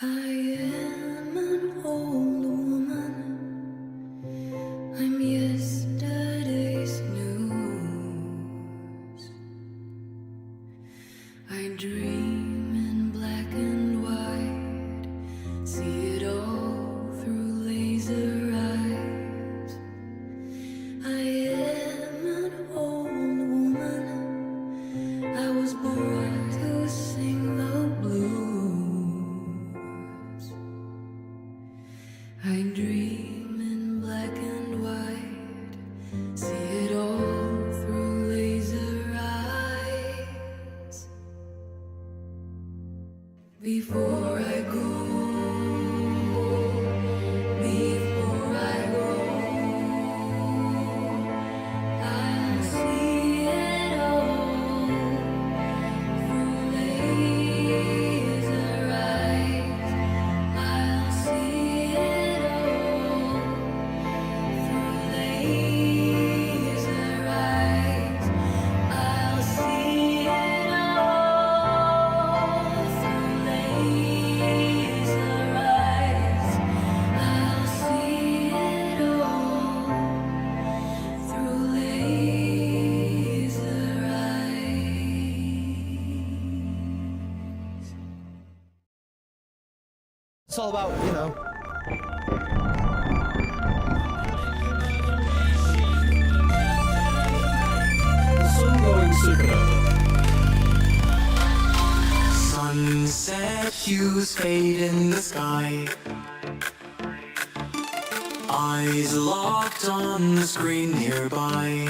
I am an old woman. I'm yesterday's news. I dream in black and white, see it all through laser eyes. I am an old woman. I was born to sing the blues. I dream in black and white, see it all through laser eyes. Before I go, I'll see it all through laser eyes. I'll see it all through laser eyes. I'll see it all through laser eyes. I'll see it all through laser eyes. It's all about, you know. Sun going supernova. Sunset hues fade in the sky. Eyes locked on the screen nearby.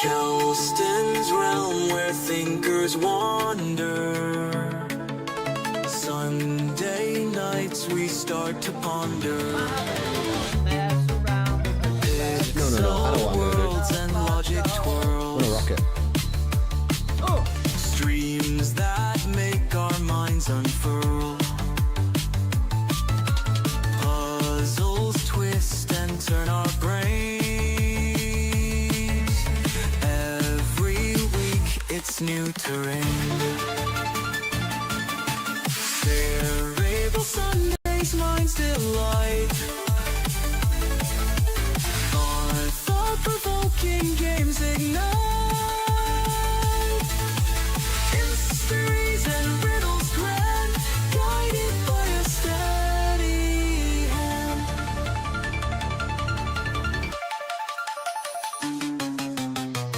Kelston's realm where thinkers wander. Sunday nights we start to ponder. No, I don't want to, Worlds and logic I'm twirls. gonna rock it. Streams that make our minds unfurl. Puzzles twist and turn our brains. Every week it's new terrain. Cerebral Sundays, minds delight. Our thought-provoking games ignite. Mysteries and riddles grand, guided by a steady hand.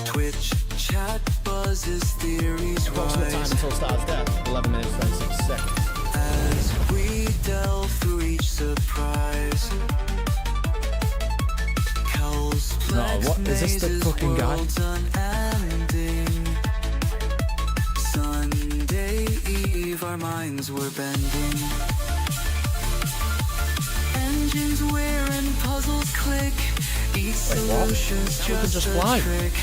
Twitch chat buzzes, theories Approximate time rise. until star's death, 11 minutes 26 seconds. As we delve through each surprise. No, what is this, the fucking guy? Unending. Sunday Eve, our minds were bending. Engines wear and puzzles click. Each solution's You can just a fly. trick.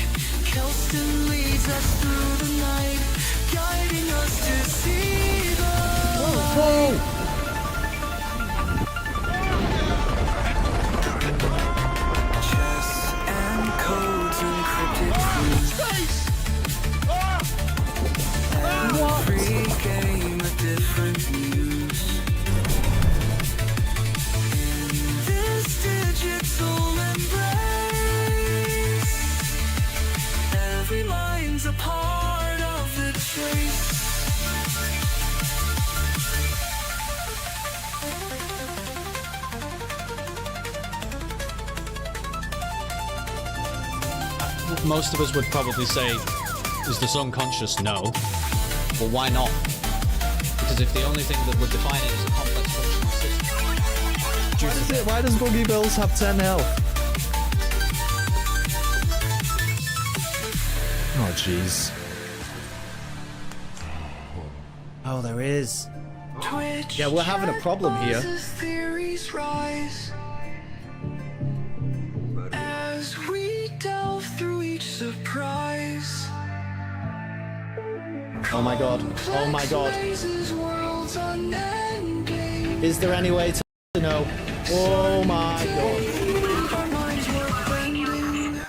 Kelston leads us through the night, guiding us to see the light. Chess and codes, encrypted clues. Every game a different news. In this digital embrace, every line's a part of the chase. Most of us would probably say, is the sun conscious? No. Well, why not? Because if the only thing that would define it is a complex functional system. Why does Boogie Bills have 10 health? Oh, jeez. Oh, there is. Twitch Yeah, we're having a problem here. buzzes, theories rise. As we delve through each surprise. Oh my god. Oh my god. Mazes, worlds unending. Is there any way to know? Oh my god. Our minds were bending.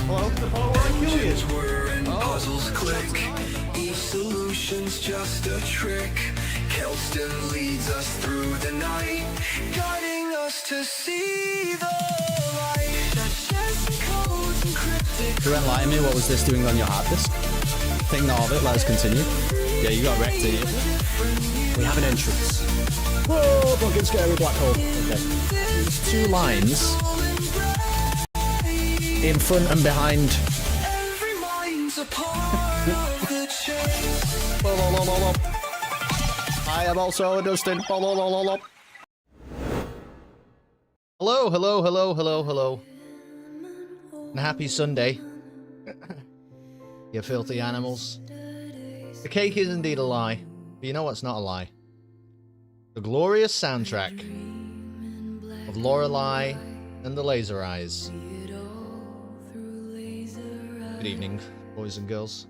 Hello? Oh, Engines whir and puzzles click. Each solution illusion's just a trick. Kelston leads us through the night, guiding us to see the light. That shares the codes encrypted. To enlighten me, what was this doing on your hard disk? Think not of it, let us continue. Yeah, you got wrecked, didn't you? We have an entrance. Whoa, fucking scary black hole. Okay. There's 2 lines in front and behind. Every mind's a part of the chase. I am also Dustin. Hello, hello, hello, hello, hello. And happy Sunday. You filthy animals. The cake is indeed a lie. But you know what's not a lie? The glorious soundtrack of Lorelei and the Laser Eyes. Good evening, boys and girls.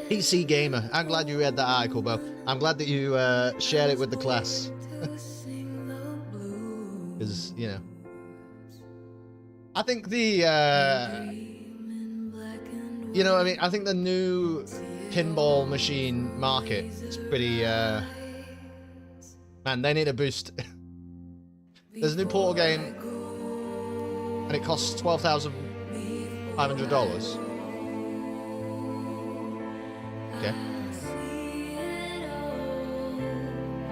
PC Gamer, I'm glad you read that article, Bo. I'm glad that you shared it with the class. Because, you know. I think the, you know, I mean, I think the new pinball machine market is pretty, man, they need a boost. There's a new Portal game, and it costs $12,500. Okay.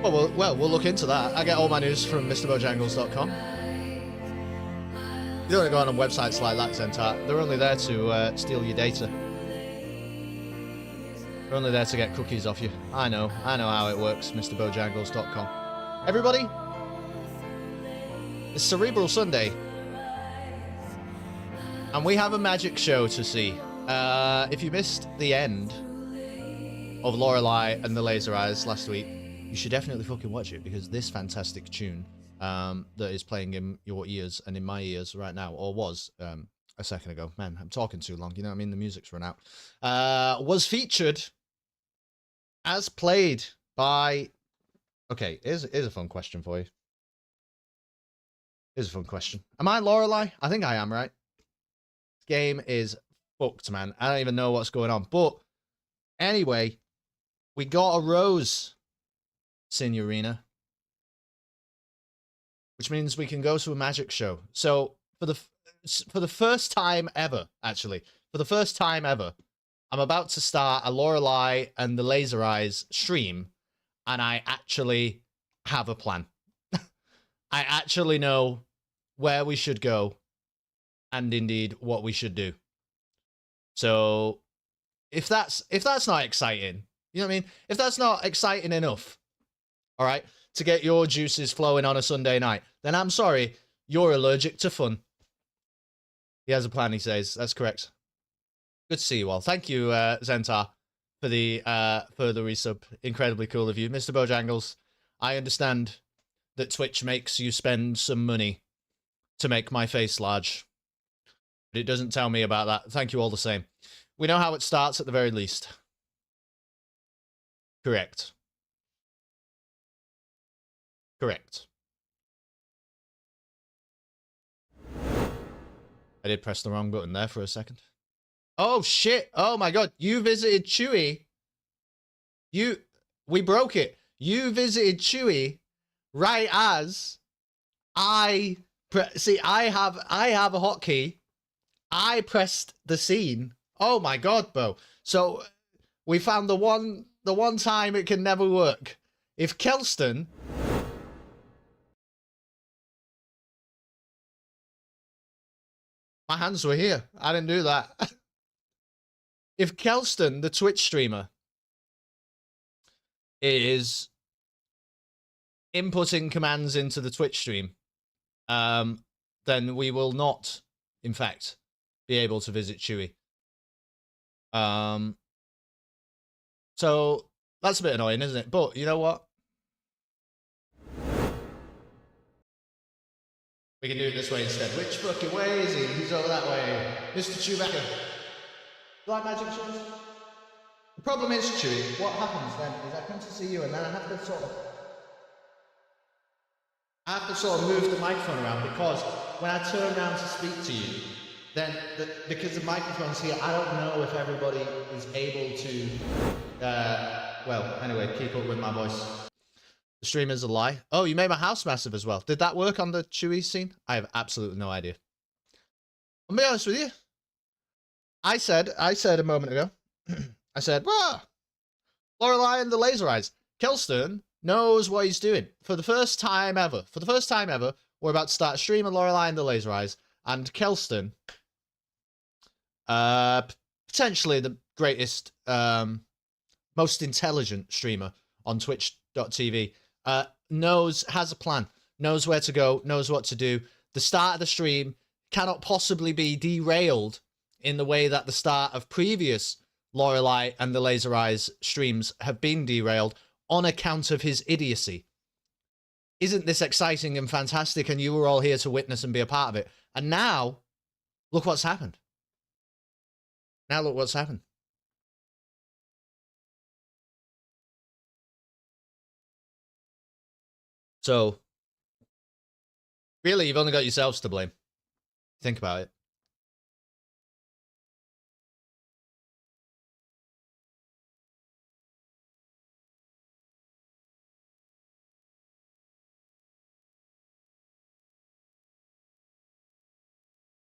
Oh, well, we'll look into that. I get all my news from MrBojangles.com. You don't want to go on websites like that, Zentar. They're only there to steal your data. They're only there to get cookies off you. I know how it works, MrBojangles.com. Everybody, it's Cerebral Sunday, and we have a magic show to see. If you missed the end of Lorelei and the Laser Eyes last week, you should definitely fucking watch it, because this fantastic tune that is playing in your ears and in my ears right now, or was a second ago. Man, I'm talking too long, you know what I mean? The music's run out. Was featured as played by... Okay, here's a fun question for you. Here's a fun question. Am I Lorelei? I think I am, right? This game is fucked, man. I don't even know what's going on. But anyway, we got a rose, Signorina. Which means we can go to a magic show. So for the first time ever, actually, for the first time ever, I'm about to start a Lorelei and the Laser Eyes stream, and I actually have a plan. I actually know where we should go, and indeed what we should do. So if that's not exciting, you know what I mean? If that's not exciting enough, all right, to get your juices flowing on a Sunday night, then I'm sorry, you're allergic to fun. He has a plan, he says. That's correct. Good to see you all. Thank you, Zentar, for the resub. Incredibly cool of you. Mr. Bojangles, I understand that Twitch makes you spend some money to make my face large, but it doesn't tell me about that. Thank you all the same. We know how it starts at the very least. Correct. Correct. I did press the wrong button there for a second. Oh shit! Oh my god! You visited Chewy. We broke it. You visited Chewy, right as I have a hotkey. I pressed the scene. Oh my god, Bo! So we found the one time it can never work. If Kelston. My hands were here. I didn't do that. If Kelston, the Twitch streamer, is inputting commands into the Twitch stream, then we will not, in fact, be able to visit Chewy. So that's a bit annoying, isn't it? But you know what? We can do it this way instead. Which fucking way is he? He's over that way. Mr. Chewbacca. Do you like magic shows? The problem is, Chewy, what happens then is I come to see you and then I have to sort of move the microphone around, because when I turn around to speak to you, then because the microphone's here, I don't know if everybody is able to. Well, anyway, keep up with my voice. The stream is a lie. Oh, you made my house massive as well. Did that work on the Chewy scene? I have absolutely no idea. I'll be honest with you. I said a moment ago. I said, "Wow, Lorelei and the laser eyes. Kelston knows what he's doing for the first time ever. For the first time ever, we're about to start a stream of Lorelei and the laser eyes, and Kelston, potentially the greatest, most intelligent streamer on Twitch.tv, has a plan, knows where to go, knows what to do. The start of the stream cannot possibly be derailed in the way that the start of previous Lorelei and the Laser Eyes streams have been derailed on account of his idiocy. Isn't this exciting and fantastic? And you were all here to witness and be a part of it. And now, look what's happened. Now look what's happened. So, really, you've only got yourselves to blame. Think about it.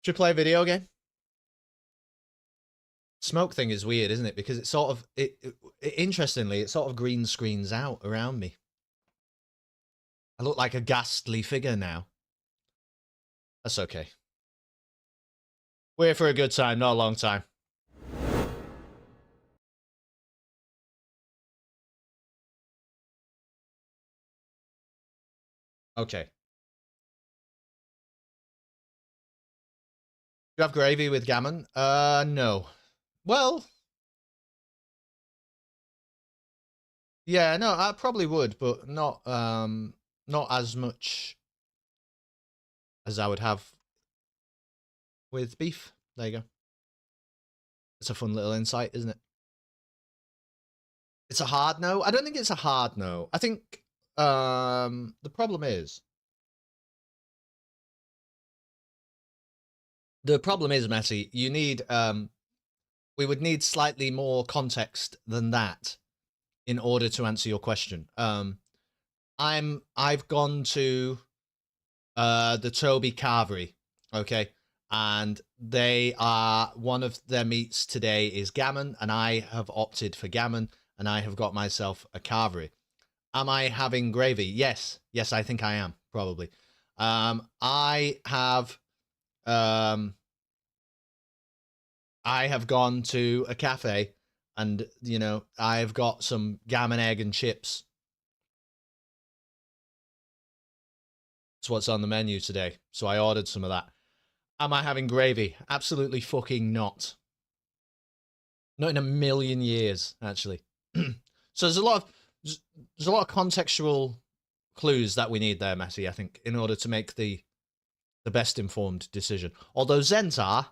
Should we play a video game? Smoke thing is weird, isn't it? Because it sort of, interestingly, it sort of green screens out around me. I look like a ghastly figure now. That's okay. We're here for a good time, not a long time. Okay. Do you have gravy with gammon? No. Well, yeah, no, I probably would, but not as much as I would have with beef. There you go. It's a fun little insight, isn't it? It's a hard no. I don't think it's a hard no. I think the problem is Messi, you need we would need slightly more context than that in order to answer your question. I've gone to the Toby Carvery, okay, and they are, one of their meats today is gammon, and I have opted for gammon, and I have got myself a carvery. Am I having gravy? Yes, I think I am, probably. I have gone to a cafe, and, you know, I've got some gammon, egg, and chips. That's what's on the menu today, so I ordered some of that. Am I having gravy? Absolutely fucking not. Not in a million years, actually. So there's a lot of contextual clues that we need there, Messi, I think, in order to make the best informed decision. Although Zentar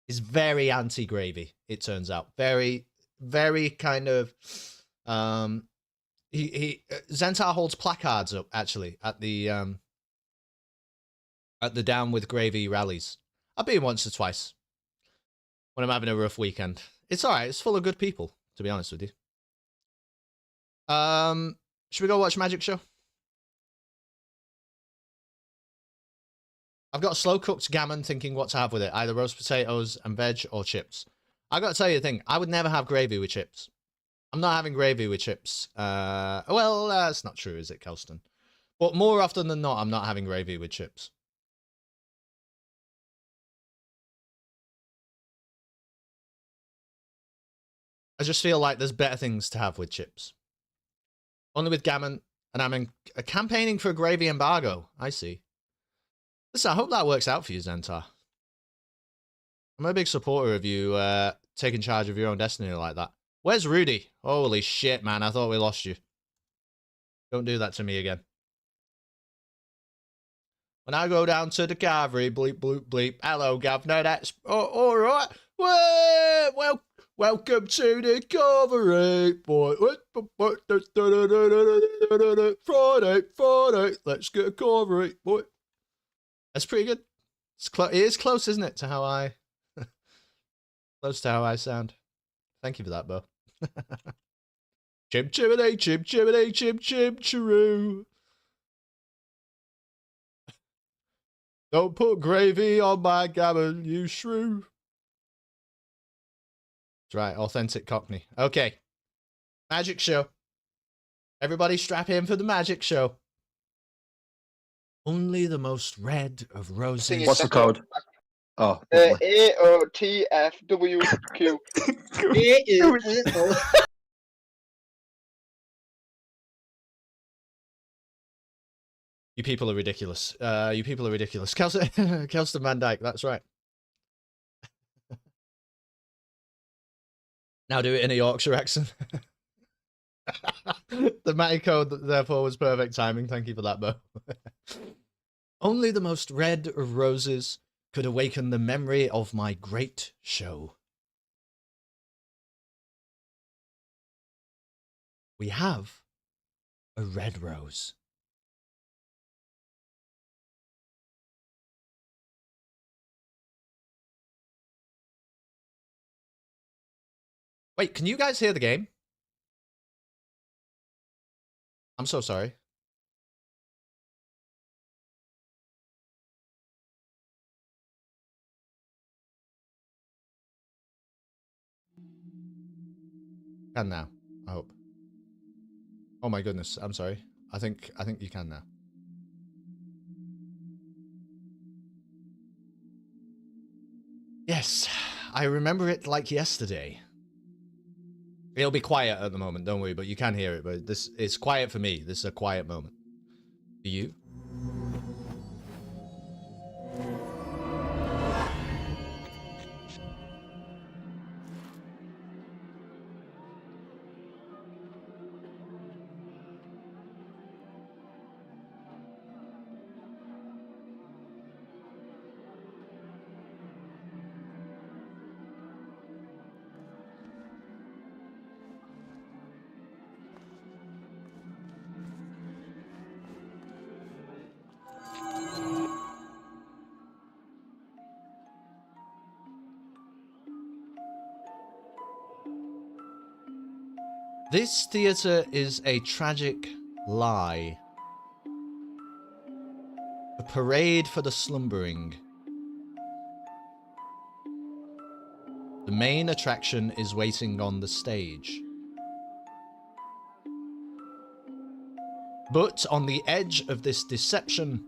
is very anti-gravy, it turns out. Very, very kind of Zentar holds placards up, actually, at the Down with Gravy rallies. I've been once or twice when I'm having a rough weekend. It's alright, it's full of good people, to be honest with you. Should we go watch Magic Show? I've got slow cooked gammon, thinking what to have with it. Either roast potatoes and veg or chips. I got to tell you the thing. I would never have gravy with chips. I'm not having gravy with chips. Well, that's not true, is it, Kelston? But more often than not, I'm not having gravy with chips. I just feel like there's better things to have with chips. Only with gammon, and I'm campaigning for a gravy embargo. I see. Listen, I hope that works out for you, Zentar. I'm a big supporter of you taking charge of your own destiny like that. Where's Rudy? Holy shit, man. I thought we lost you. Don't do that to me again. When I go down to the carvery, bleep, bleep, bleep. Hello, governor. That's all right. Well, welcome to the carvery, boy. Friday. Let's get a carvery, boy. That's pretty good. It is close, isn't it, to how I close to how I sound. Thank you for that, Bo. Chim chimney, chim chimney, chim chim chiroo. Don't put gravy on my gammon, you shrew. That's right, authentic Cockney. Okay. Magic show. Everybody strap in for the magic show. Only the most red of roses. What's the code? Oh. AOTFWQ. You people are ridiculous. You people are ridiculous. Kelston Van Dyke, that's right. Now do it in a Yorkshire accent. The Matty code, therefore, was perfect timing. Thank you for that, Bo. Only the most red of roses could awaken the memory of my great show. We have a red rose. Wait, can you guys hear the game? I'm so sorry. Can now, I hope. Oh my goodness, I'm sorry. I think you can now. Yes, I remember it like yesterday. It'll be quiet at the moment, don't worry, but you can hear it. But this is quiet for me. This is a quiet moment. For you? This theatre is a tragic lie. A parade for the slumbering. The main attraction is waiting on the stage. But on the edge of this deception,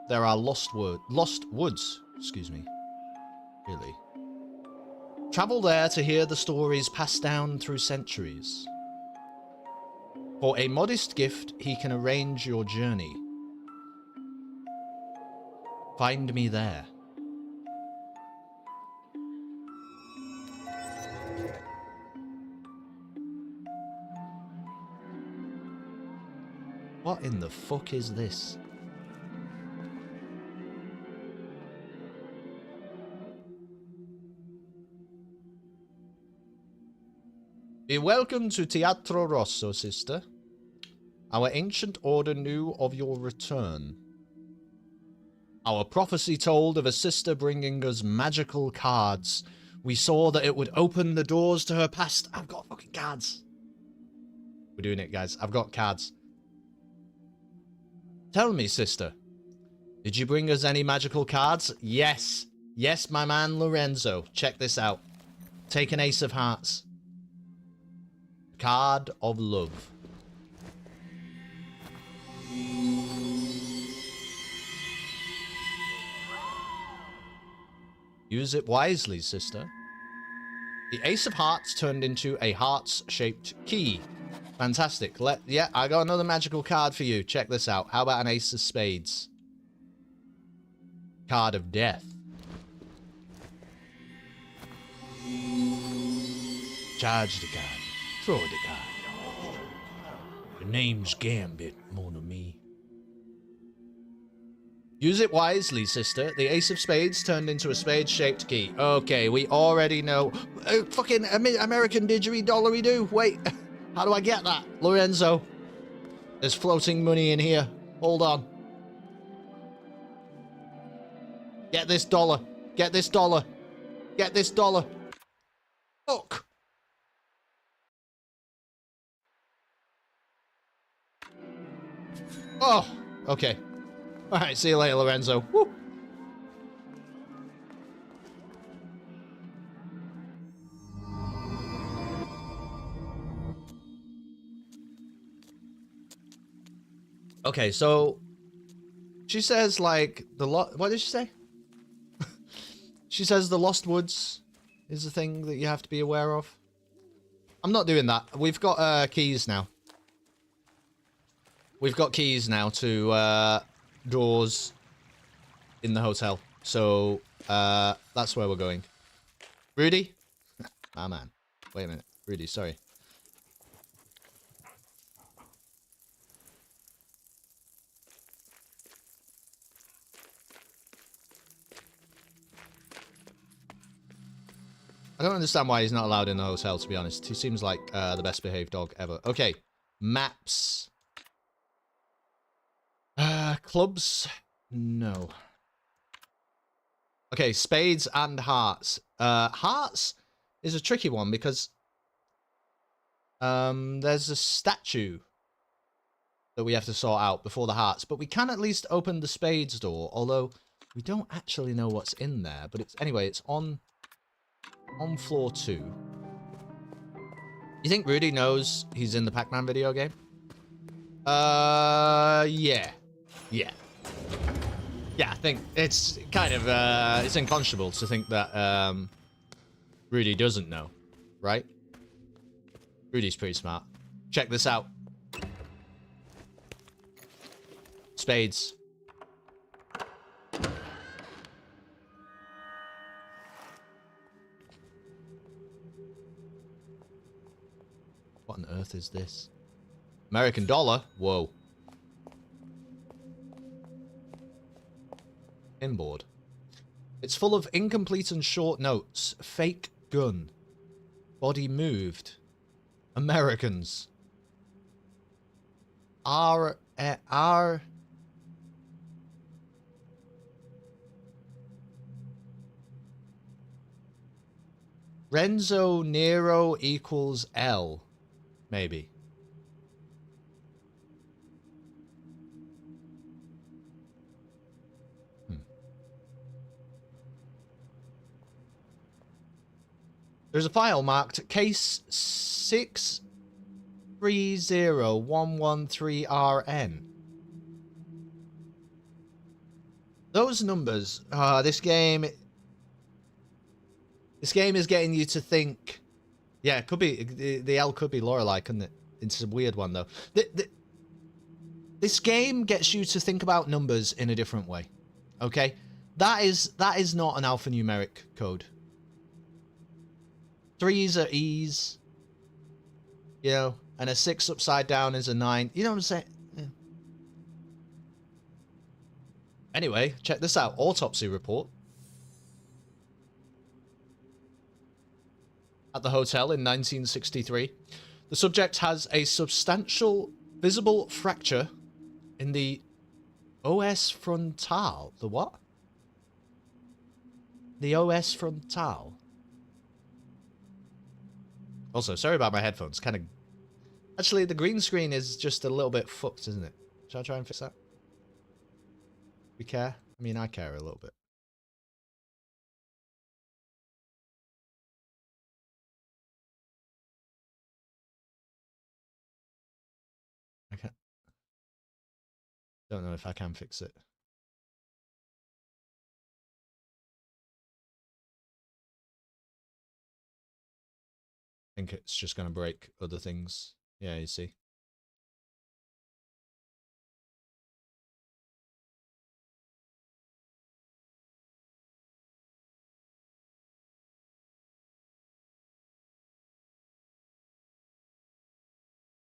there are lost woods. Excuse me. Really. Travel there to hear the stories passed down through centuries. For a modest gift, he can arrange your journey. Find me there. What in the fuck is this? Be welcome to Teatro Rosso, sister. Our ancient order knew of your return. Our prophecy told of a sister bringing us magical cards. We saw that it would open the doors to her past. I've got fucking cards. We're doing it, guys. I've got cards. Tell me, sister. Did you bring us any magical cards? Yes. Yes, my man Lorenzo. Check this out. Take an ace of hearts. Card of love. Use it wisely, sister. The ace of hearts turned into a hearts-shaped key. Fantastic. Yeah, I got another magical card for you. Check this out. How about an ace of spades? Card of death. Charge the card. Throw the card. The name's Gambit, mon ami. Use it wisely, sister. The ace of spades turned into a spade-shaped key. Okay, we already know. Fucking American didgeridoo. Wait, how do I get that? Lorenzo. There's floating money in here. Hold on. Get this dollar. Get this dollar. Get this dollar. Fuck. Oh, okay. All right, see you later, Lorenzo. Woo. Okay, so she says like what did she say? She says the Lost Woods is the thing that you have to be aware of. I'm not doing that. We've got keys now. We've got keys now to doors in the hotel. So that's where we're going. Rudy? Ah, man. Wait a minute. Rudy, sorry. I don't understand why he's not allowed in the hotel, to be honest. He seems like the best behaved dog ever. Okay. Maps. Clubs? No. Okay, spades and hearts. Hearts is a tricky one because there's a statue that we have to sort out before the hearts. But we can at least open the spades door, although we don't actually know what's in there. But it's anyway, it's on floor 2. You think Rudy knows he's in the Pac-Man video game? Yeah. Yeah. Yeah, I think it's kind of, it's unconscionable to think that, Rudy doesn't know, right? Rudy's pretty smart. Check this out. Spades. What on earth is this? American dollar? Whoa. Inboard. It's full of incomplete and short notes. Fake gun. Body moved. Americans. R. Renzo Nero equals L. Maybe. There's a file marked case 630113RN. Those numbers, this game is getting you to think. Yeah, it could be, the L could be Lorelei, couldn't it? It's a weird one though. This game gets you to think about numbers in a different way. Okay? That is not an alphanumeric code. 3s are E's, you know, and a 6 upside down is a 9. You know what I'm saying? Yeah. Anyway, check this out. Autopsy report. At the hotel in 1963. The subject has a substantial visible fracture in the os frontal. The what? The os frontal. Also, sorry about my headphones. Kind of... Actually, the green screen is just a little bit fucked, isn't it? Shall I try and fix that? We care? I mean, I care a little bit. I can't... Don't know if I can fix it. I think it's just going to break other things. Yeah, you see. I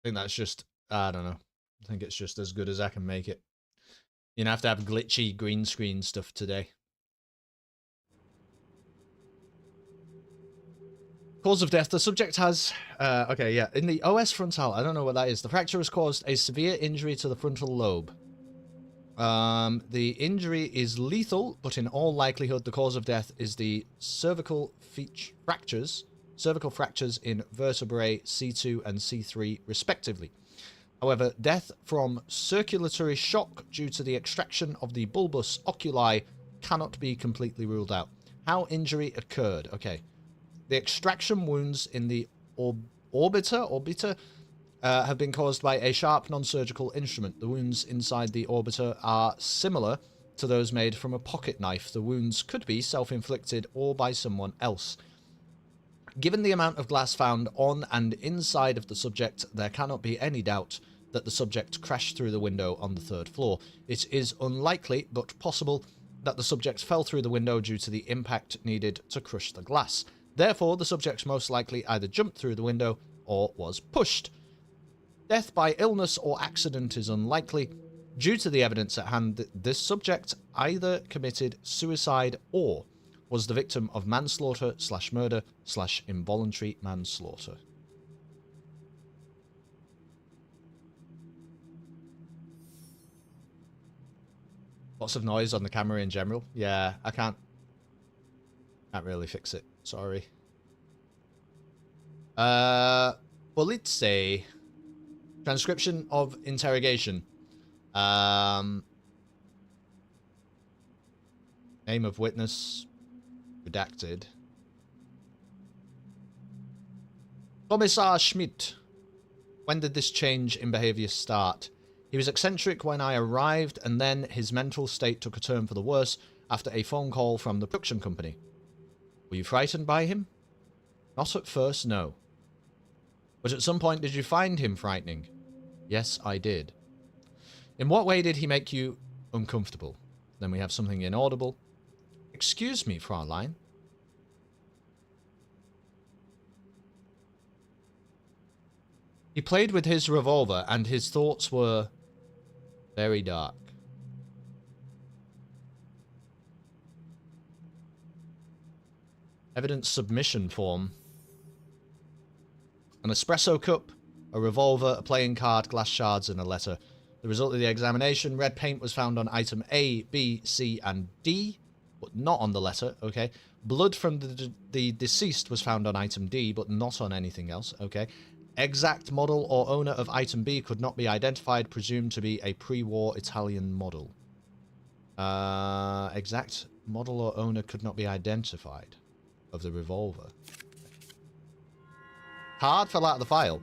think that's just, I don't know. I think it's just as good as I can make it. You're going to have glitchy green screen stuff today. Cause of death. The subject has, okay, yeah, in the os frontal, I don't know what that is. The fracture has caused a severe injury to the frontal lobe. The injury is lethal, but in all likelihood, the cause of death is the cervical fractures in vertebrae C2 and C3, respectively. However, death from circulatory shock due to the extraction of the bulbous oculi cannot be completely ruled out. How injury occurred? Okay. The extraction wounds in the orbiter have been caused by a sharp non-surgical instrument. The wounds inside the orbiter are similar to those made from a pocket knife. The wounds could be self-inflicted or by someone else. Given the amount of glass found on and inside of the subject, there cannot be any doubt that the subject crashed through the window on the 3rd floor. It is unlikely, but possible, that the subject fell through the window due to the impact needed to crush the glass. Therefore, the subject most likely either jumped through the window or was pushed. Death by illness or accident is unlikely. Due to the evidence at hand, this subject either committed suicide or was the victim of manslaughter/murder/involuntary manslaughter. Lots of noise on the camera in general. Yeah, I can't really fix it. Sorry. Police. Transcription of interrogation. Name of witness. Redacted. Kommissar Schmidt. When did this change in behavior start? He was eccentric when I arrived, and then his mental state took a turn for the worse after a phone call from the production company. Were you frightened by him? Not at first, no. But at some point, did you find him frightening? Yes, I did. In what way did he make you uncomfortable? Then we have something inaudible. Excuse me, Fraulein. He played with his revolver, and his thoughts were very dark. Evidence submission form. An espresso cup, a revolver, a playing card, glass shards, and a letter. The result of the examination, red paint was found on item A, B, C, and D, but not on the letter, okay. Blood from the deceased was found on item D, but not on anything else, okay. Exact model or owner of item B could not be identified, presumed to be a pre-war Italian model. Exact model or owner could not be identified of the revolver. Card fell out of the file.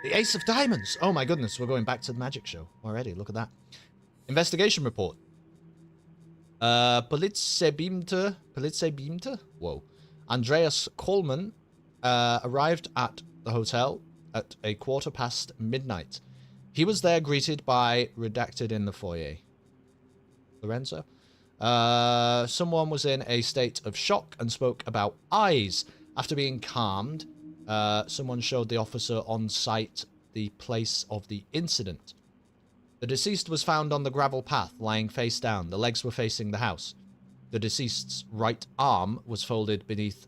The Ace of Diamonds! Oh my goodness, we're going back to the magic show already. Look at that. Investigation report. Polizeibeamter? Whoa. Andreas Kohlmann arrived at the hotel at midnight. He was there greeted by redacted in the foyer. Lorenzo? Someone was in a state of shock and spoke about eyes. After being calmed, someone showed the officer on site the place of the incident. The deceased was found on the gravel path, lying face down. The legs were facing the house. The deceased's right arm was folded beneath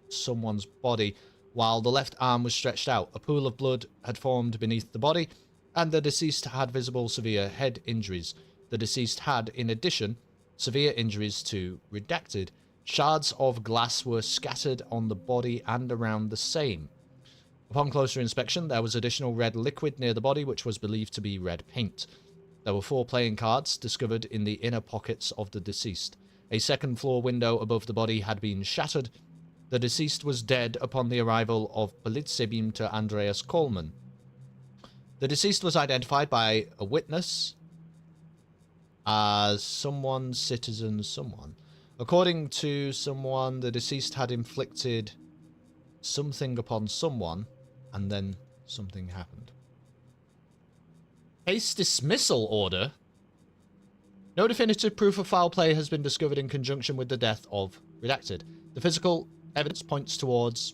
someone's body, while the left arm was stretched out. A pool of blood had formed beneath the body, and the deceased had visible severe head injuries. The deceased had, in addition, severe injuries to redacted. Shards of glass were scattered on the body and around the same. Upon closer inspection, there was additional red liquid near the body, which was believed to be red paint. There were 4 playing cards discovered in the inner pockets of the deceased. A second-floor window above the body had been shattered. The deceased was dead upon the arrival of Polizeibeamter Andreas Kohlmann. The deceased was identified by a witness as someone. According to someone, the deceased had inflicted something upon someone, and then something happened. Case dismissal order? No definitive proof of foul play has been discovered in conjunction with the death of redacted. The physical evidence points towards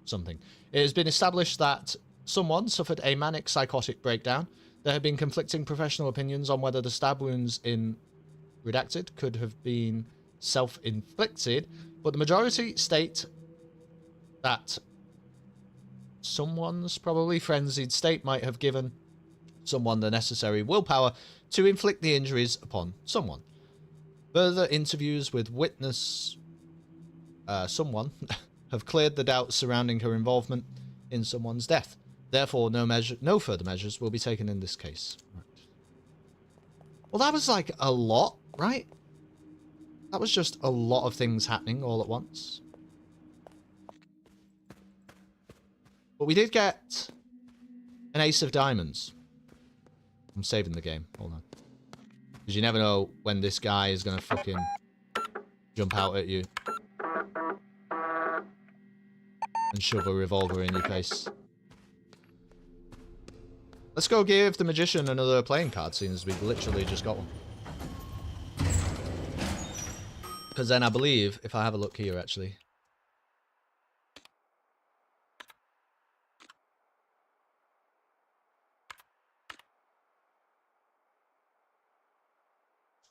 something. It has been established that someone suffered a manic psychotic breakdown. There have been conflicting professional opinions on whether the stab wounds in redacted could have been self-inflicted, but the majority state that someone's probably frenzied state might have given someone the necessary willpower to inflict the injuries upon someone. Further interviews with witness someone have cleared the doubts surrounding her involvement in someone's death. Therefore, no further measures will be taken in this case. Right. Well, that was like a lot, right? That was just a lot of things happening all at once. But we did get an ace of diamonds. I'm saving the game. Hold on. Because you never know when this guy is going to fucking jump out at you and shove a revolver in your face. Let's go give the magician another playing card, seeing as we've literally just got one. Because then I believe, if I have a look here actually...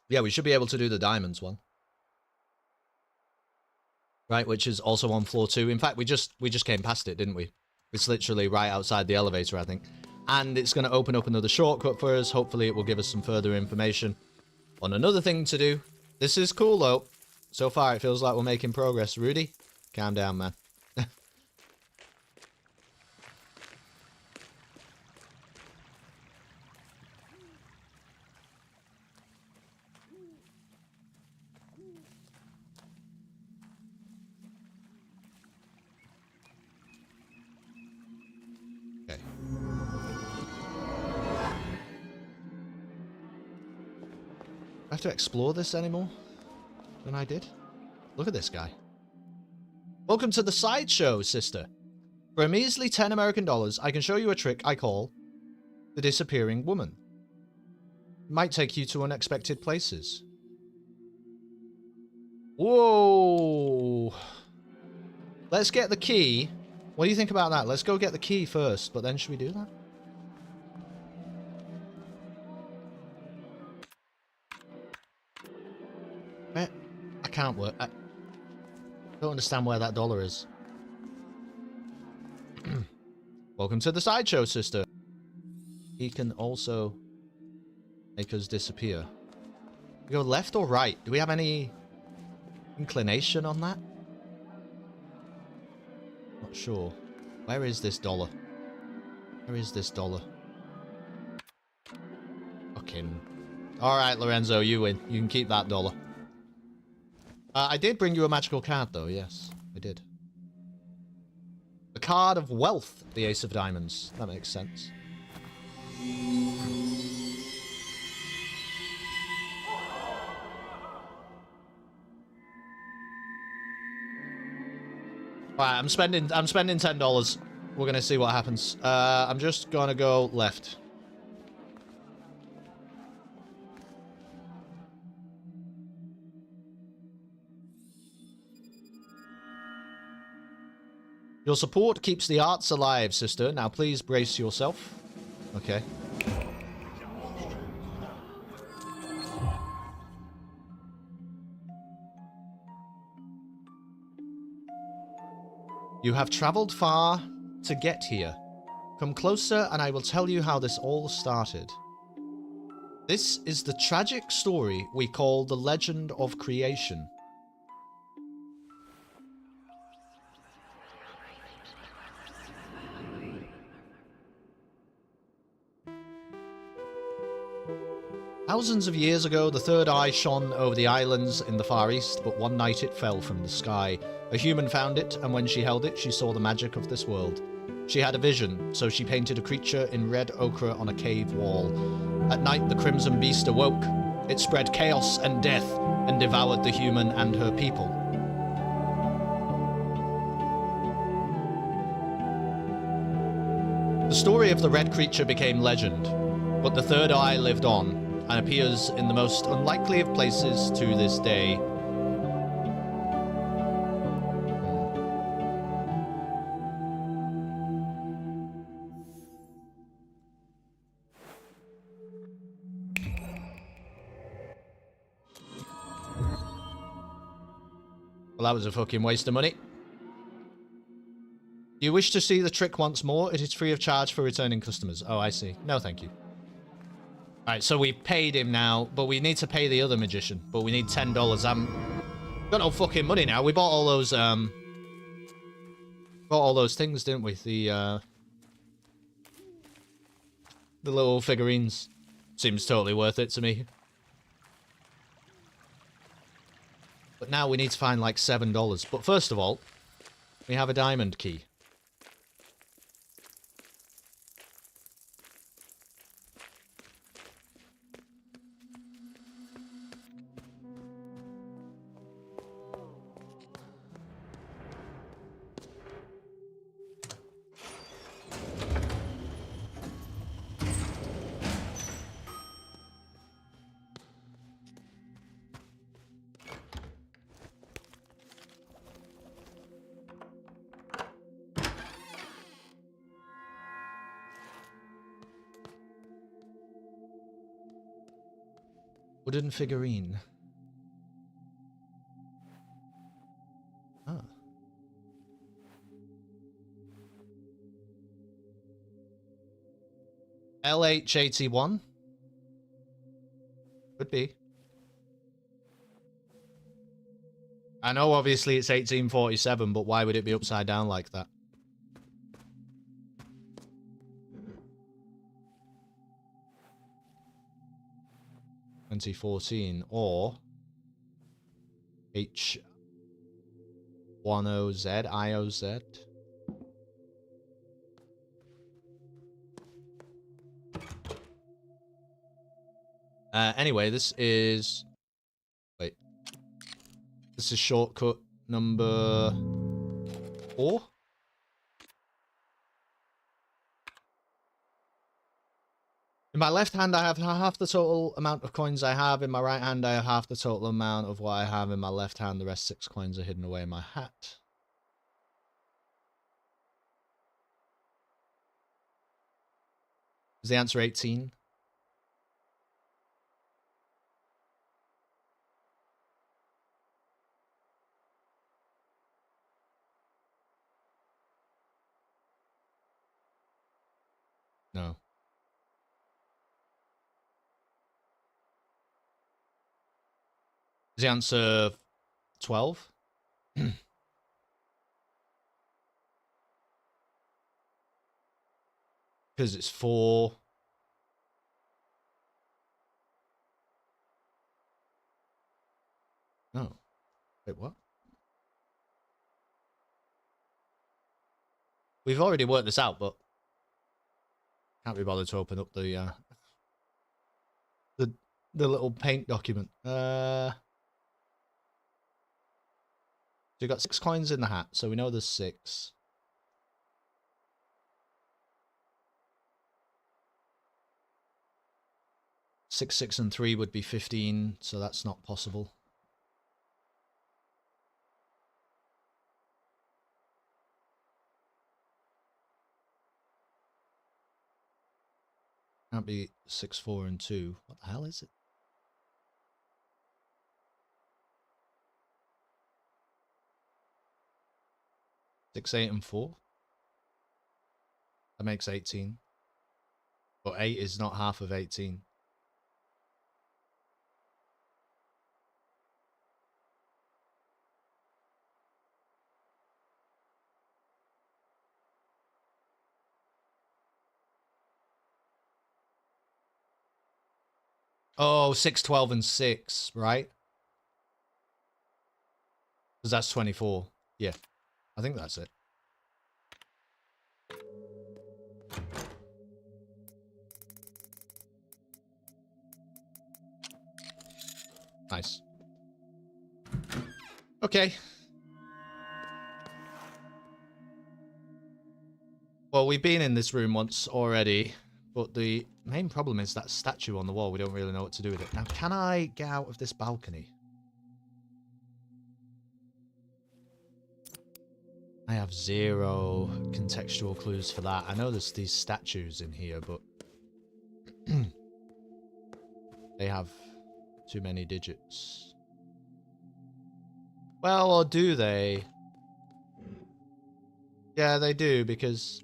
Yeah, we should be able to do the diamonds one. Right, which is also on floor 2. In fact, we just came past it, didn't we? It's literally right outside the elevator, I think. And it's going to open up another shortcut for us. Hopefully it will give us some further information on another thing to do. This is cool, though. So far, it feels like we're making progress. Rudy, calm down, man. Okay. I have to explore this anymore than I did? Look at this guy. Welcome to the sideshow, sister. For a measly 10 American dollars, I can show you a trick I call the disappearing woman. It might take you to unexpected places. Whoa! Let's get the key. What do you think about that? Let's go get the key first, but then should we do that? I can't work. I don't understand where that dollar is. Welcome to the sideshow, sister. He can also make us disappear. We go left or right? Do we have any inclination on that? Not sure. Where is this dollar? Where is this dollar? Fucking... Alright, Lorenzo, you win. You can keep that dollar. I did bring you a magical card, though. Yes, I did. A card of wealth, the Ace of Diamonds. That makes sense. Alright, I'm spending $10. We're gonna see what happens. I'm just gonna go left. Your support keeps the arts alive, sister. Now please brace yourself. Okay. You have traveled far to get here. Come closer and I will tell you how this all started. This is the tragic story we call the Legend of Creation. Thousands of years ago, the third eye shone over the islands in the Far East, but one night it fell from the sky. A human found it, and when she held it, she saw the magic of this world. She had a vision, so she painted a creature in red ochre on a cave wall. At night, the crimson beast awoke. It spread chaos and death, and devoured the human and her people. The story of the red creature became legend, but the third eye lived on, and appears in the most unlikely of places to this day. Well, that was a fucking waste of money. Do you wish to see the trick once more? It is free of charge for returning customers. Oh, I see. No, thank you. Alright, so we paid him now, but we need to pay the other magician. But we need $10. Got no fucking money now. We bought all those things, didn't we? The little figurines. Seems totally worth it to me. But now we need to find like $7. But first of all, we have a diamond key. Wooden figurine. Ah. LH81? Could be. I know obviously it's 1847, but why would it be upside down like that? $2014 or H10Z IOZ. Anyway, this is shortcut number 4. In my left hand, I have half the total amount of coins I have. In my right hand, I have half the total amount of what I have in my left hand. The rest 6 coins are hidden away in my hat. Is the answer 18? No. Is the answer 12? Because it's 4. No. Wait, what? We've already worked this out, but can't be bothered to open up the little paint document. So you got 6 coins in the hat, so we know there's 6. Six, 6, and 3 would be 15, so that's not possible. Can't be 6, 4, and 2. What the hell is it? 6, 8, and 4. That makes 18. But 8 is not half of 18. Oh, 6, 12, and 6, right? Because that's 24. Yeah, I think that's it. Nice. Okay. Well, we've been in this room once already, but the main problem is that statue on the wall. We don't really know what to do with it. Now, can I get out of this balcony? I have 0 contextual clues for that. I know there's these statues in here, but they have too many digits. Well, or do they? Yeah, they do, because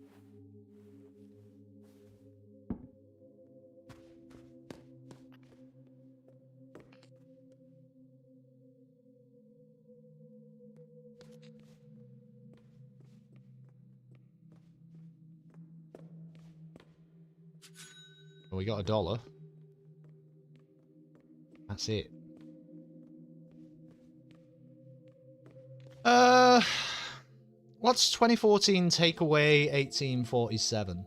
we got $1. That's it. What's 2014 take away 1847?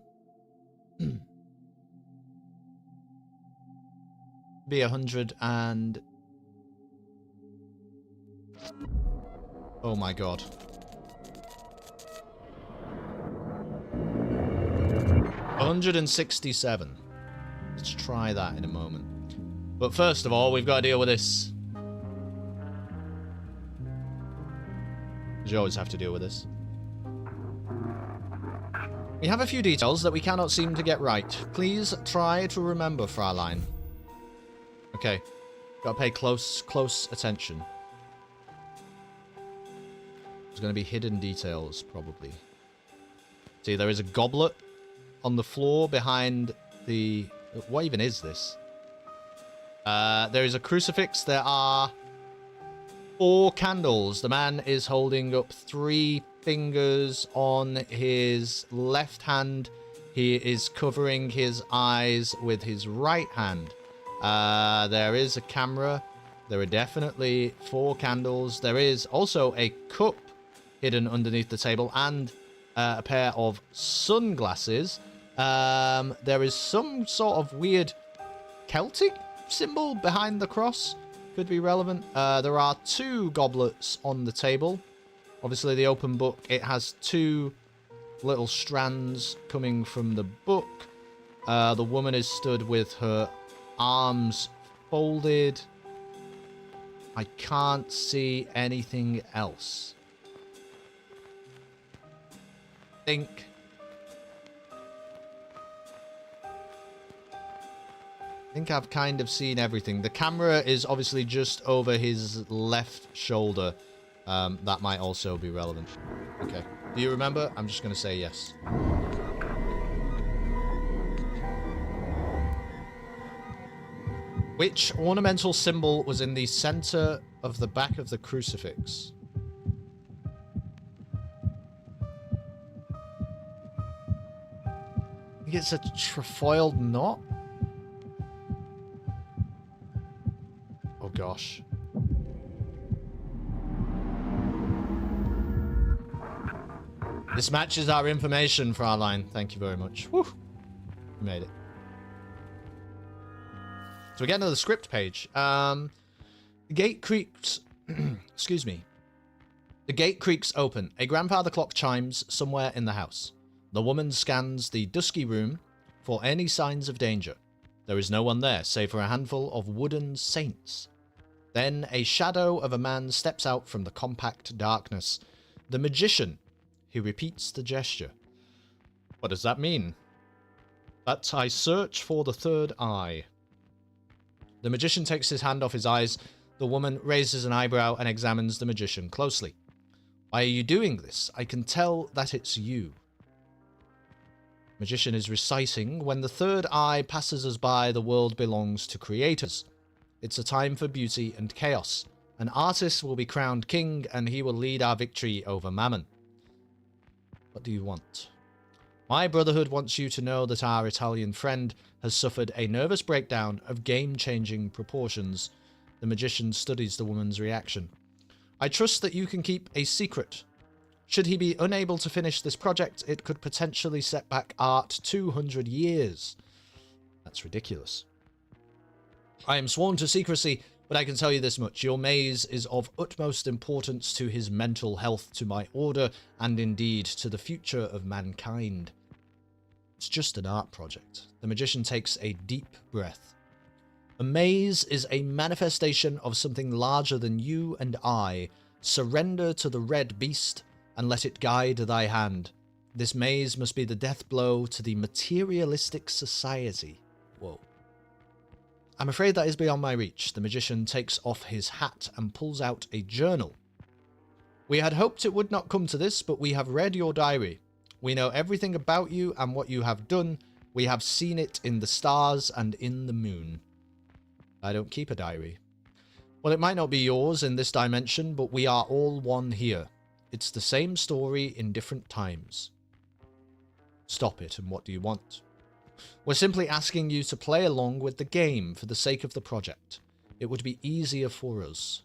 Be 100 and... Oh my god. 167. Let's try that in a moment. But first of all, we've got to deal with this. You always have to deal with this. We have a few details that we cannot seem to get right. Please try to remember, Fraulein. Okay. Gotta pay close attention. There's gonna be hidden details, probably. See, there is a goblet on the floor behind the... What even is this? There is a crucifix. There are 4 candles. The man is holding up 3 fingers on his left hand. He is covering his eyes with his right hand. There is a camera. There are definitely 4 candles. There is also a cup hidden underneath the table and a pair of sunglasses. There is some sort of weird Celtic symbol behind the cross. Could be relevant. There are 2 goblets on the table. Obviously, the open book, it has 2 little strands coming from the book. The woman is stood with her arms folded. I can't see anything else. I think I've kind of seen everything. The camera is obviously just over his left shoulder. That might also be relevant. Okay. Do you remember? I'm just going to say yes. Which ornamental symbol was in the center of the back of the crucifix? I think it's a trefoiled knot. Oh gosh. This matches our information, Fraulein. Thank you very much. Woo! We made it. So we get another script page. The gate creaks... Excuse me. The gate creaks open. A grandfather clock chimes somewhere in the house. The woman scans the dusky room for any signs of danger. There is no one there, save for a handful of wooden saints. Then a shadow of a man steps out from the compact darkness. The magician. He repeats the gesture. What does that mean? That I search for the third eye. The magician takes his hand off his eyes. The woman raises an eyebrow and examines the magician closely. Why are you doing this? I can tell that it's you. Magician is reciting, when the third eye passes us by, the world belongs to creators. It's a time for beauty and chaos. An artist will be crowned king, and he will lead our victory over Mammon. What do you want? My Brotherhood wants you to know that our Italian friend has suffered a nervous breakdown of game-changing proportions. The magician studies the woman's reaction. I trust that you can keep a secret. Should he be unable to finish this project, it could potentially set back art 200 years. That's ridiculous. I am sworn to secrecy, but I can tell you this much. Your maze is of utmost importance to his mental health, to my order, and indeed to the future of mankind. It's just an art project. The magician takes a deep breath. A maze is a manifestation of something larger than you and I. Surrender to the red beast and let it guide thy hand. This maze must be the death blow to the materialistic society. Whoa. I'm afraid that is beyond my reach. The magician takes off his hat and pulls out a journal. We had hoped it would not come to this, but we have read your diary. We know everything about you and what you have done. We have seen it in the stars and in the moon. I don't keep a diary. Well, it might not be yours in this dimension, but we are all one here. It's the same story in different times. Stop it, and what do you want? We're simply asking you to play along with the game for the sake of the project. It would be easier for us.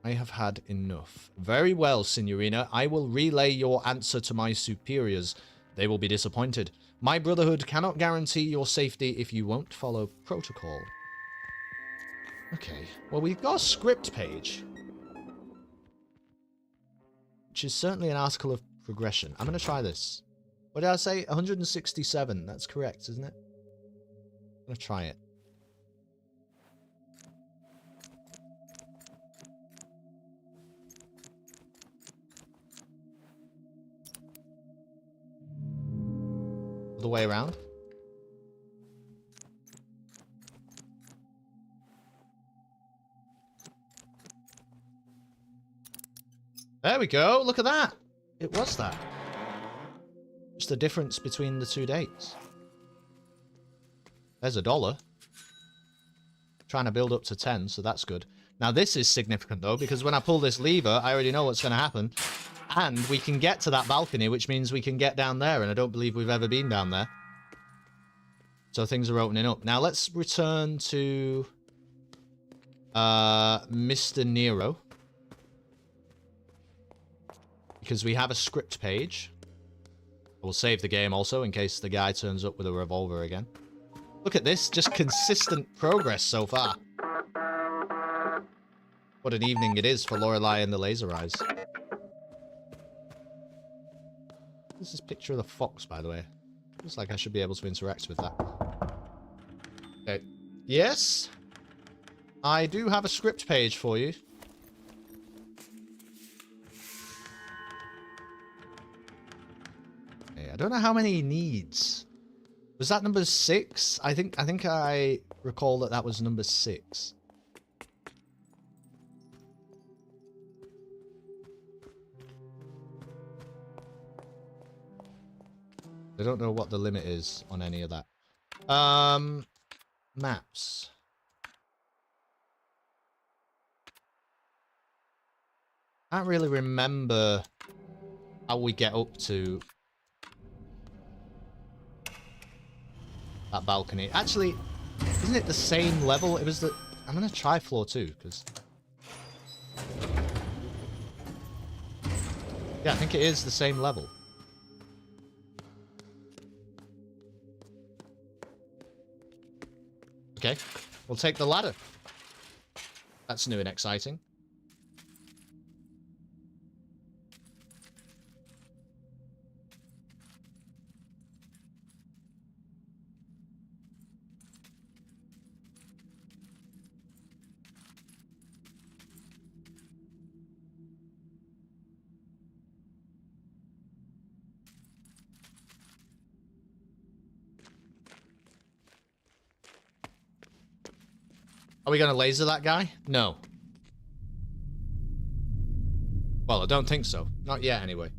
I have had enough. Very well, Signorina. I will relay your answer to my superiors. They will be disappointed. My brotherhood cannot guarantee your safety if you won't follow protocol. Okay. Well, we've got a script page, which is certainly an article of progression. I'm going to try this. What did I say? 167. That's correct, isn't it? I'm going to try it. The way around. There we go. Look at that. It was that. Just the difference between the two dates. There's $1. Trying to build up to 10, so that's good. Now this is significant though, because when I pull this lever, I already know what's going to happen. And we can get to that balcony, which means we can get down there, and I don't believe we've ever been down there. So things are opening up. Now let's return to Mr. Nero. Because we have a script page. We'll save the game also in case the guy turns up with a revolver again. Look at this, just consistent progress so far. What an evening it is for Lorelei and the Laser Eyes. This is a picture of the fox, by the way. Looks like I should be able to interact with that. Okay. Yes? I do have a script page for you. Okay, I don't know how many he needs. Was that number 6? I think I recall that that was number 6. I don't know what the limit is on any of that. Maps. I can't really remember how we get up to that balcony. Actually, isn't it the same level? It was the... I'm going to try floor 2, because... Yeah, I think it is the same level. Okay, we'll take the ladder. That's new and exciting. Are we going to laser that guy? No. Well, I don't think so. Not yet, anyway.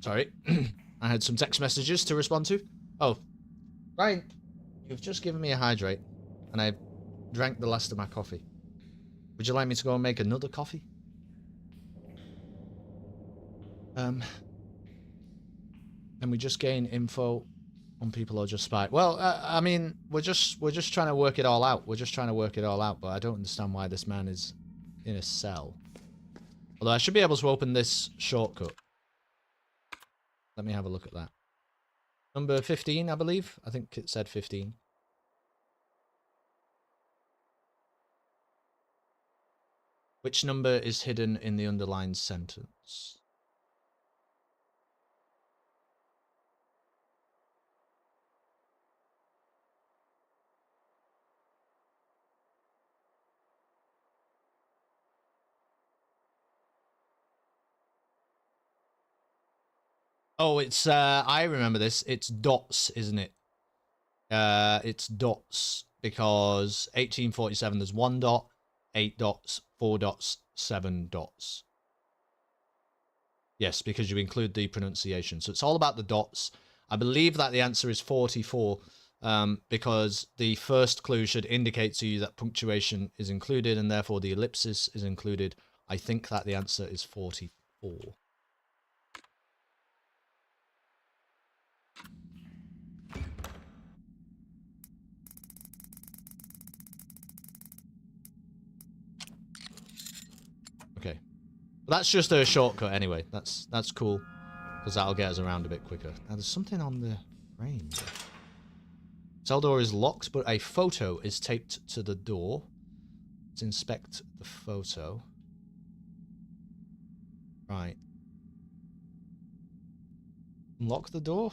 Sorry. I had some text messages to respond to. Oh. Ryan, you've just given me a hydrate, and I drank the last of my coffee. Would you like me to go and make another coffee? Can we just gain info on people or just spy? Well, I mean, we're just trying to work it all out. We're just trying to work it all out, but I don't understand why this man is in a cell. Although I should be able to open this shortcut. Let me have a look at that. Number 15, I believe. I think it said 15. Which number is hidden in the underlined sentence? Oh, it's I remember this. It's dots, isn't it? It's dots because 1847 there's 1 dot, 8 dots, 4 dots, 7 dots. Yes, because you include the pronunciation. So it's all about the dots. I believe that the answer is 44 because the first clue should indicate to you that punctuation is included and therefore the ellipsis is included. I think that the answer is 44. Okay. But that's just a shortcut anyway. That's cool because that'll get us around a bit quicker. Now there's something on the frame. Cell door is locked, but a photo is taped to the door. Let's inspect the photo. Right. Unlock the door?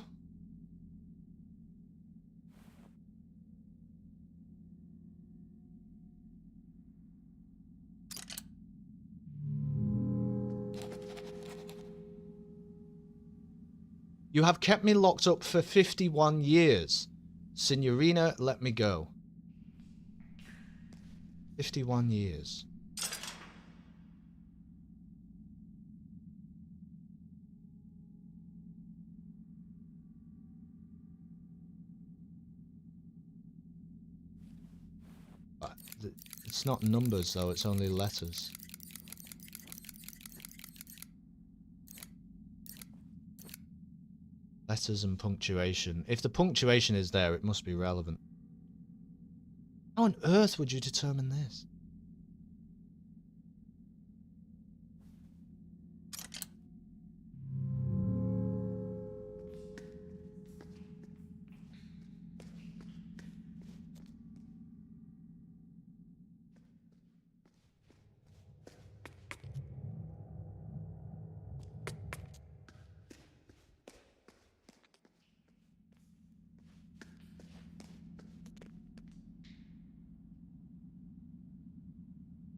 You have kept me locked up for 51 years. Signorina, let me go. 51 years. But it's not numbers though, it's only letters. Letters and punctuation. If the punctuation is there, it must be relevant. How on earth would you determine this?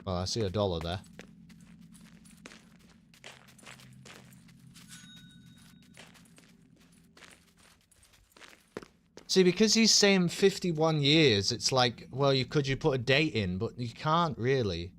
Well, I see $1 there. See, because he's saying 51 years, it's like, well, you put a date in, but you can't really.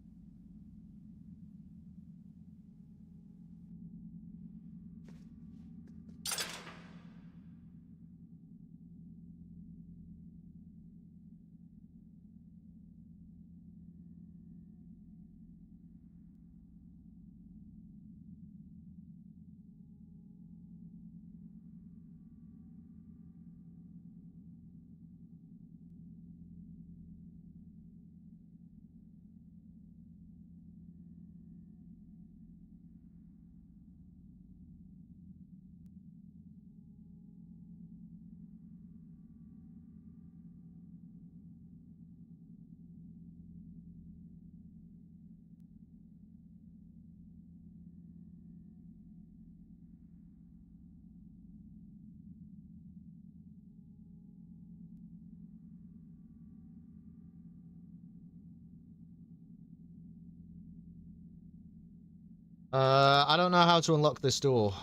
I don't know how to unlock this door.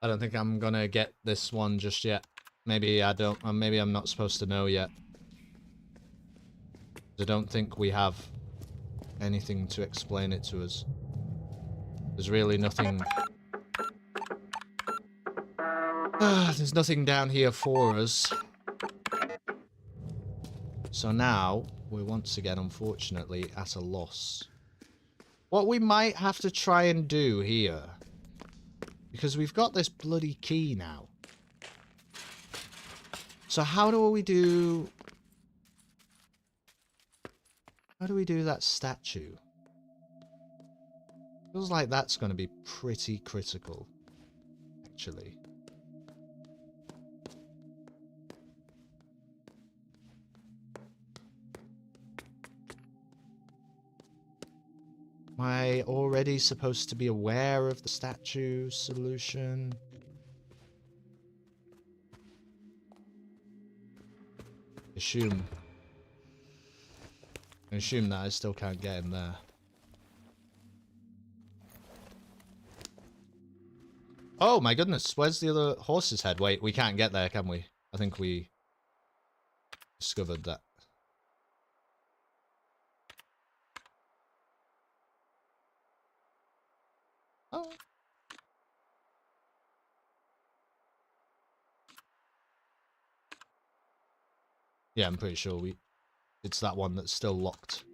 I don't think I'm gonna get this one just yet. Maybe I don't. Maybe I'm not supposed to know yet. I don't think we have anything to explain it to us. There's really nothing. There's nothing down here for us. So now we're once again, unfortunately, at a loss. What we might have to try and do here, because we've got this bloody key now. So how do we do... How do we do that statue? Feels like that's going to be pretty critical, actually. Am I already supposed to be aware of the statue solution? I assume that I still can't get in there. Oh my goodness, where's the other horse's head? Wait, we can't get there, can we? I think we discovered that. Oh. Yeah, I'm pretty sure it's that one that's still locked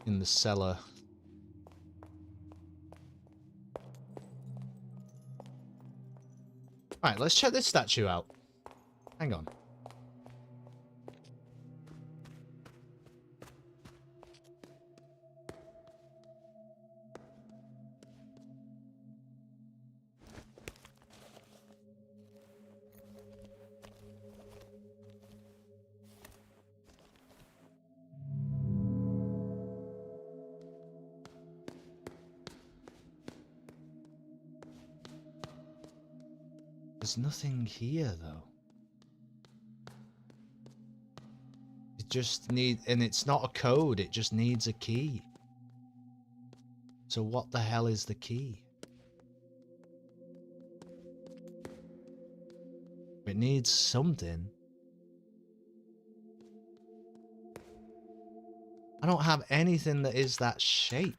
in the cellar. Alright, let's check this statue out. Hang on. There's nothing here, though. It just and it's not a code, it just needs a key. So what the hell is the key? It needs something. I don't have anything that is that shape.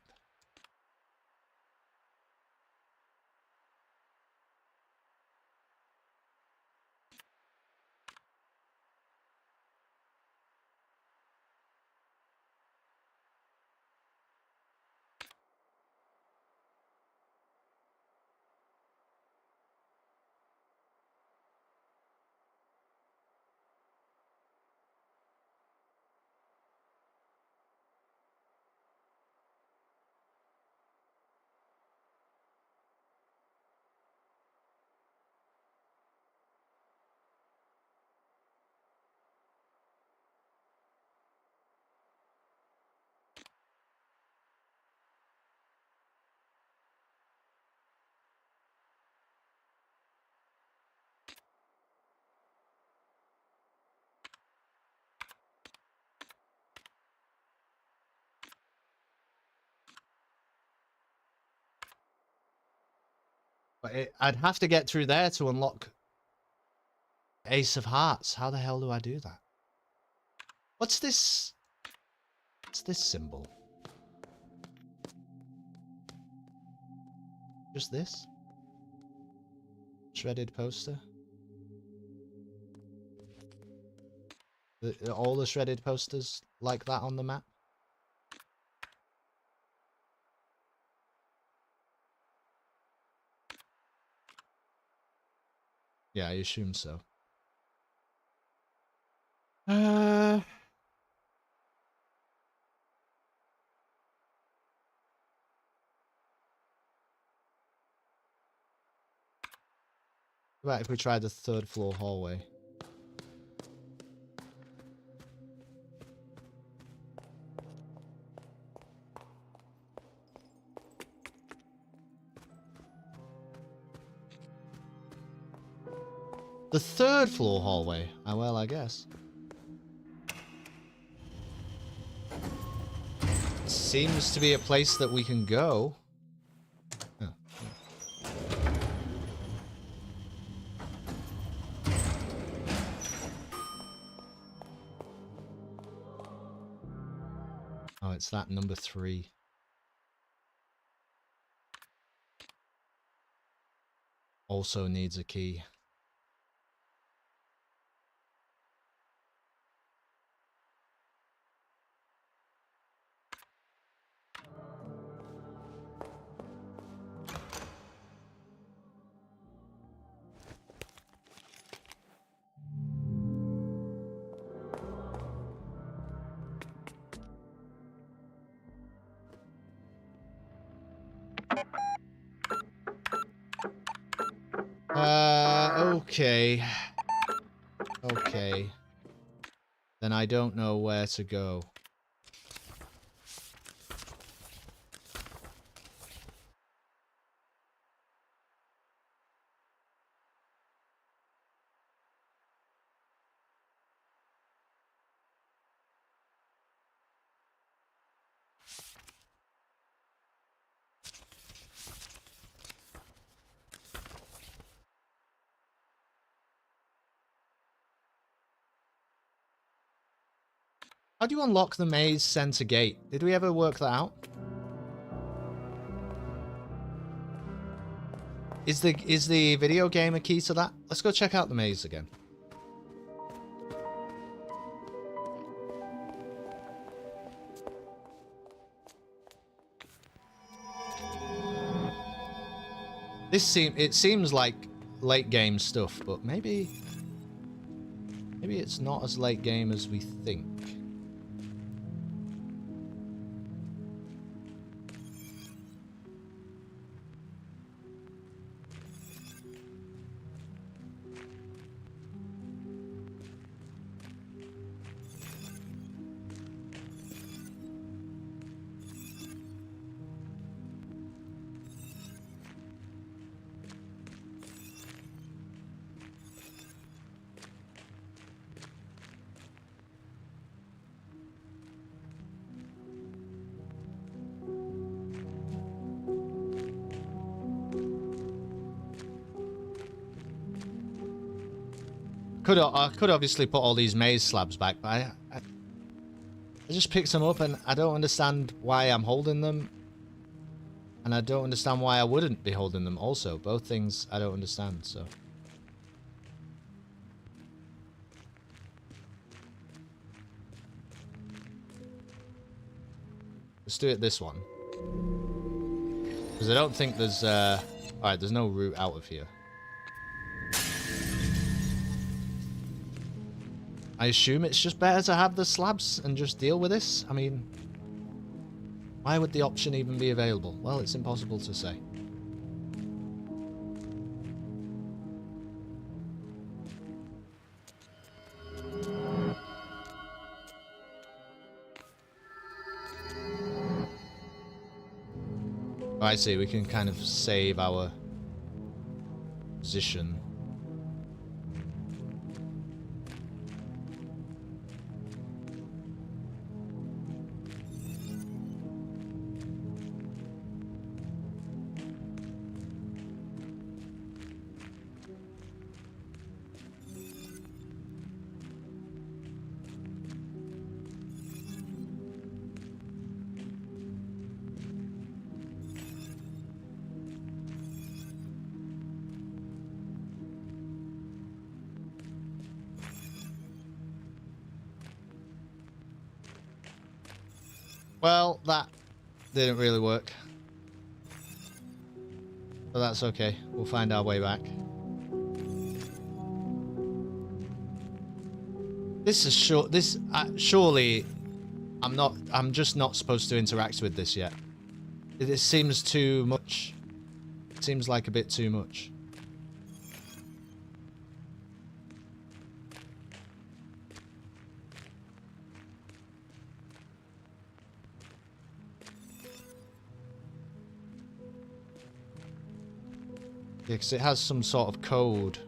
But I'd have to get through there to unlock Ace of Hearts. How the hell do I do that? What's this? What's this symbol? Just this? Shredded poster? All the shredded posters like that on the map? Yeah, I assume so. Right, if we try the third floor hallway. The third floor hallway? Ah, well, I guess. Seems to be a place that we can go. Oh. it's that number 3. Also needs a key. Okay. Okay. Then I don't know where to go. How do you unlock the maze center gate? Did we ever work that out? Is the video game a key to that? Let's go check out the maze again. It seems like late game stuff, but maybe it's not as late game as we think. I could obviously put all these maze slabs back, but I just picked them up and I don't understand why I'm holding them. And I don't understand why I wouldn't be holding them also. Both things I don't understand, so. Let's do it this one. Because I don't think there's, alright, there's no route out of here. I assume it's just better to have the slabs and just deal with this. I mean, why would the option even be available? Well, it's impossible to say. Oh, I see, we can kind of save our position. Well, that didn't really work. But that's okay. We'll find our way back. This is short. This surely, I'm just not supposed to interact with this yet. It seems too much. It seems like a bit too much. Yeah, because it has some sort of code.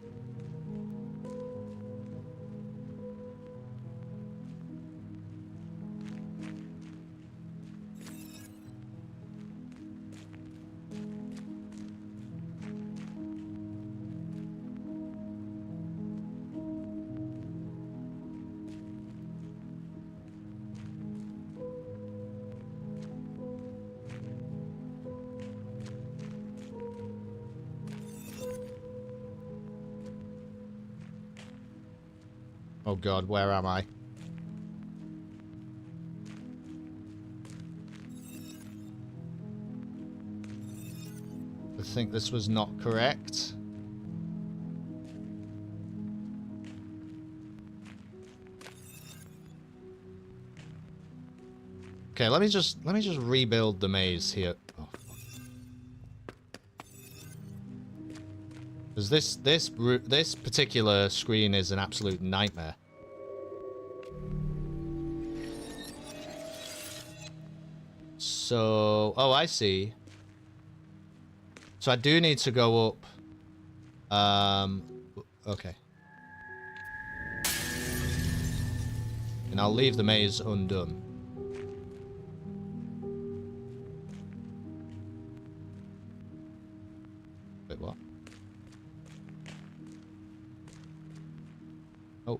Oh god, where am I? I think this was not correct. Okay, let me just rebuild the maze here. Oh, because this particular screen is an absolute nightmare. So, oh, I see. So I do need to go up. Okay. And I'll leave the maze undone. Wait, what? Oh.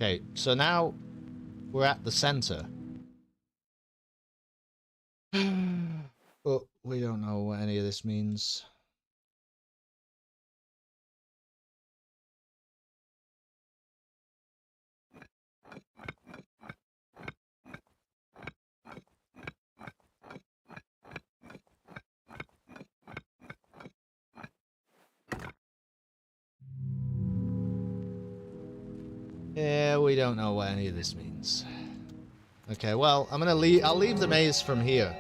Okay, so now we're at the center. But we don't know what any of this means. Yeah, we don't know what any of this means. Okay, well, I'll leave the maze from here.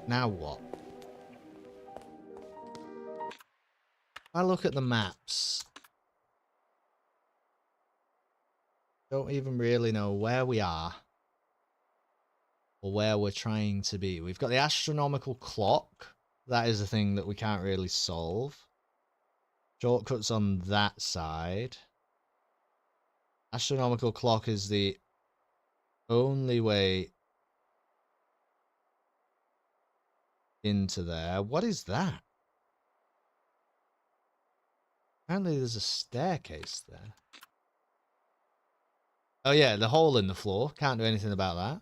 Now what? I look at the maps. Don't even really know where we are. Or where we're trying to be. We've got the astronomical clock. That is a thing that we can't really solve. Shortcuts on that side. Astronomical clock is the only way into there. What is that? Apparently there's a staircase there. Oh yeah, the hole in the floor. Can't do anything about that.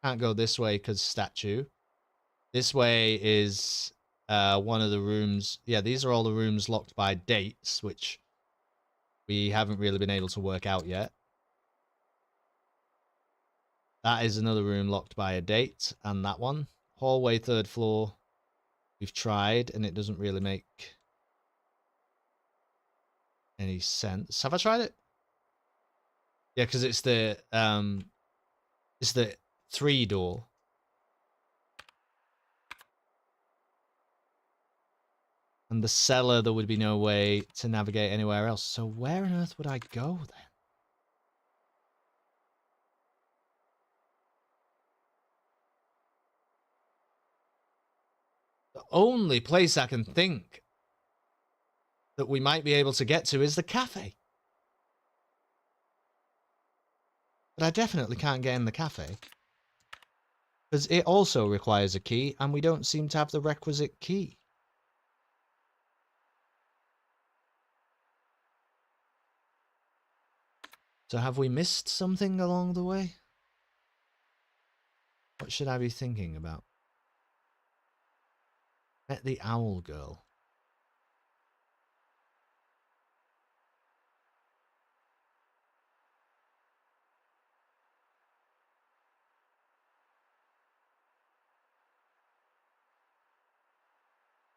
Can't go this way because statue. This way is one of the rooms. Yeah, these are all the rooms locked by dates, which we haven't really been able to work out yet. That is another room locked by a date, and that one. Hallway, third floor. We've tried, and it doesn't really make any sense. Have I tried it? Yeah, because it's the 3 door. And the cellar, there would be no way to navigate anywhere else. So where on earth would I go then? The only place I can think that we might be able to get to is the cafe. But I definitely can't get in the cafe. Because it also requires a key, and we don't seem to have the requisite key. So have we missed something along the way? What should I be thinking about? Met the owl girl.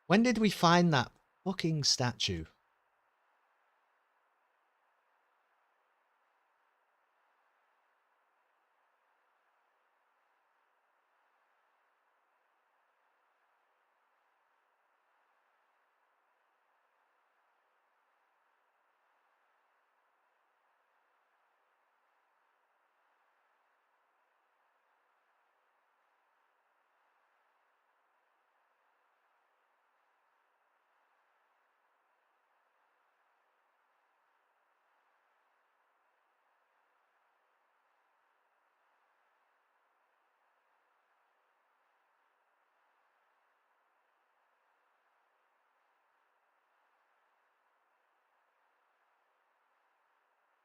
When did we find that fucking statue?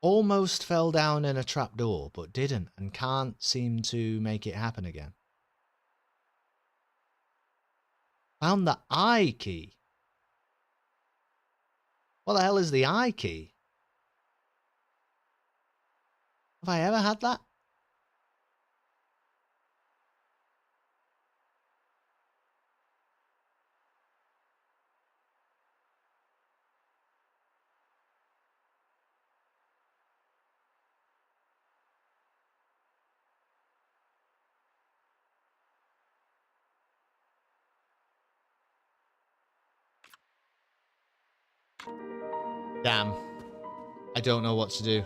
almost fell down in a trapdoor, but didn't, and can't seem to make it happen again. Found the I key. What the hell is the I key? Have I ever had that? Damn. I don't know what to do.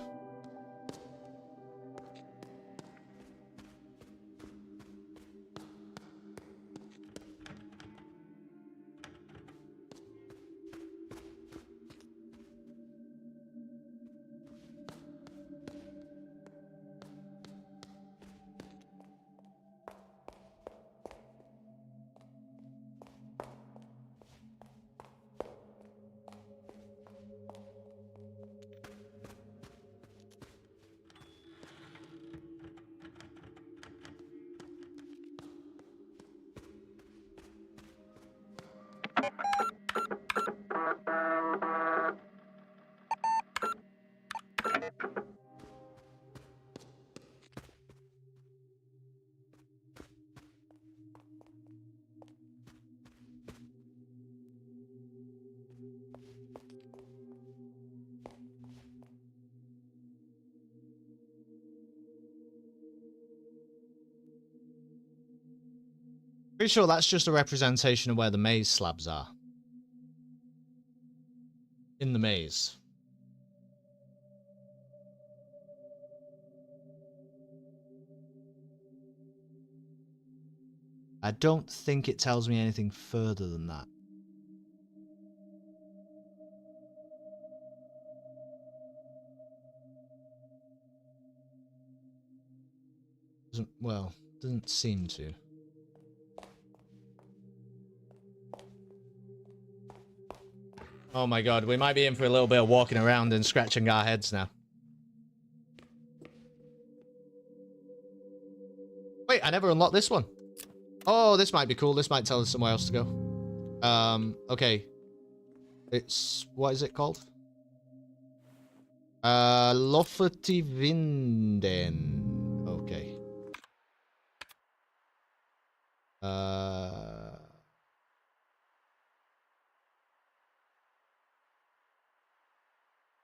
Pretty sure that's just a representation of where the maze slabs are. In the maze. I don't think it tells me anything further than that. Doesn't seem to. Oh my god, we might be in for a little bit of walking around and scratching our heads now. Wait, I never unlocked this one. Oh, this might be cool. This might tell us somewhere else to go. Okay. It's... what is it called? Loffertivinden. Okay.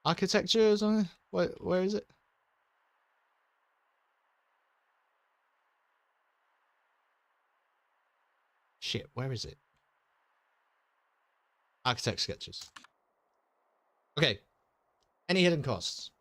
Architecture or something? Where is it? Shit, where is it? Architect sketches. Okay. Any hidden costs?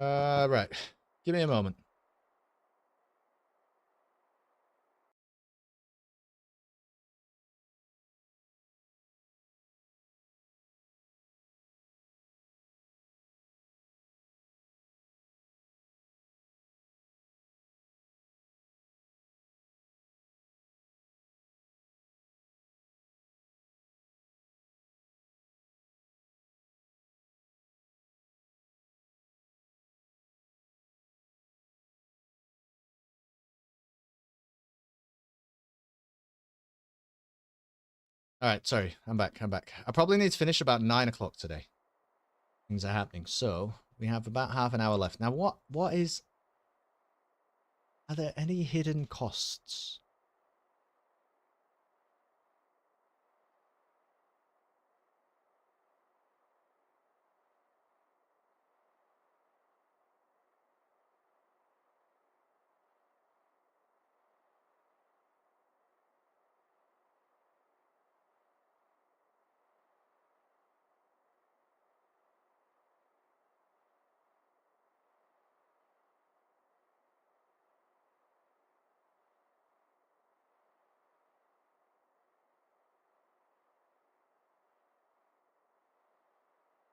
Right. Give me a moment. Alright, sorry. I'm back. I probably need to finish about 9 o'clock today. Things are happening. So, we have about half an hour left. Now, what is... are there any hidden costs?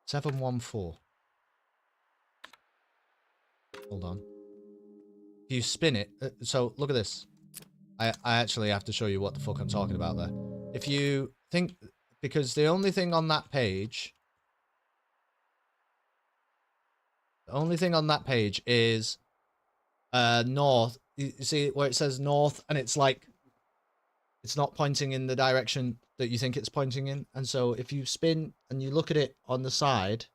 714. Hold on. If you spin it, so look at this. I actually have to show you what the fuck I'm talking about there. If you think, because the only thing on that page, is north. You see where it says north, and it's like, it's not pointing in the direction that you think it's pointing in. And so if you spin and you look at it on the side,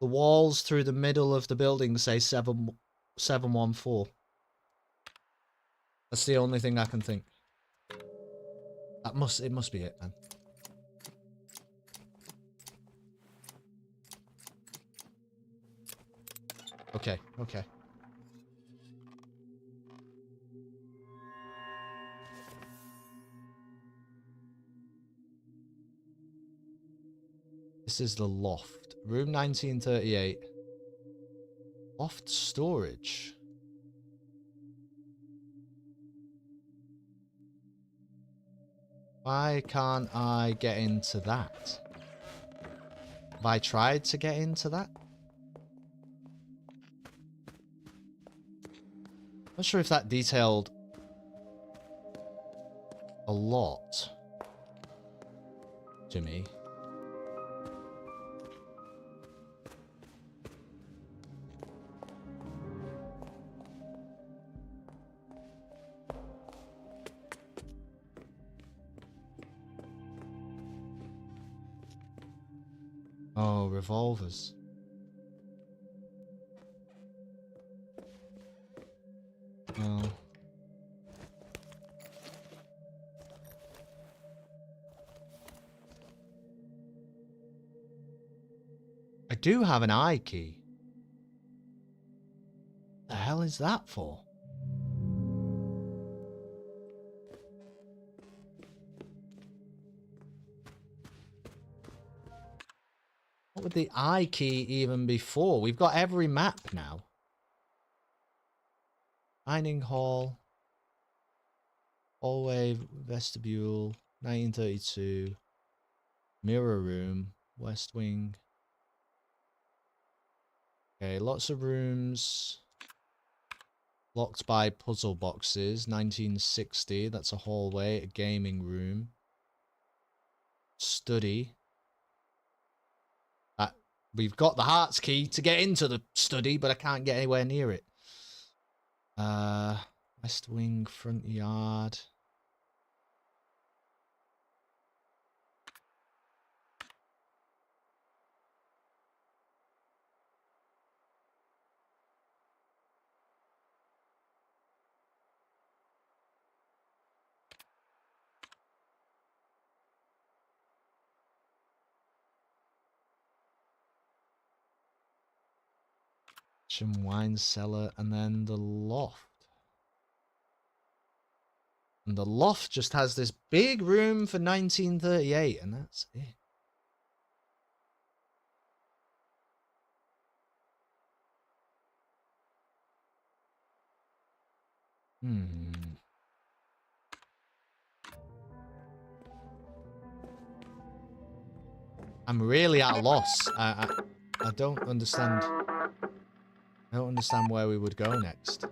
the walls through the middle of the building say 714. That's the only thing I can think. It must be it, man. Okay, okay. This is the loft. Room 1938. Loft storage. Why can't I get into that? Have I tried to get into that? Not sure if that detailed a lot to me. Oh, revolvers. Well. I do have an eye key. The hell is that for? What would the eye key even be for? We've got every map now. Dining hall. Hallway, vestibule, 1932. Mirror room, west wing. Okay, lots of rooms. Locked by puzzle boxes, 1960. That's a hallway, a gaming room. Study. We've got the hearts key to get into the study, but I can't get anywhere near it. West wing, front yard. Wine cellar, and then the loft. And the loft just has this big room for 1938, and that's it. I'm really at a loss. I don't understand. I don't understand where we would go next.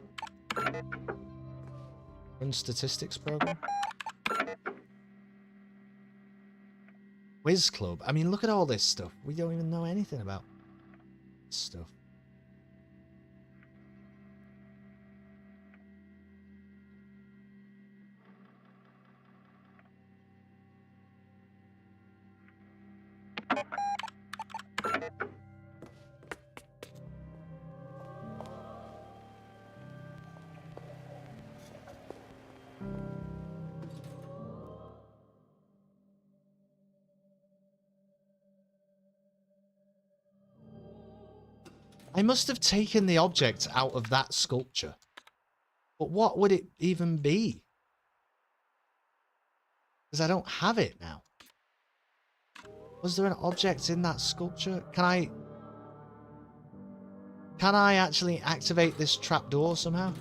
Run statistics program? Whiz Club. I mean, look at all this stuff. We don't even know anything about this stuff. I must have taken the object out of that sculpture. But what would it even be? Because I don't have it now. Was there an object in that sculpture? Can I actually activate this trapdoor somehow?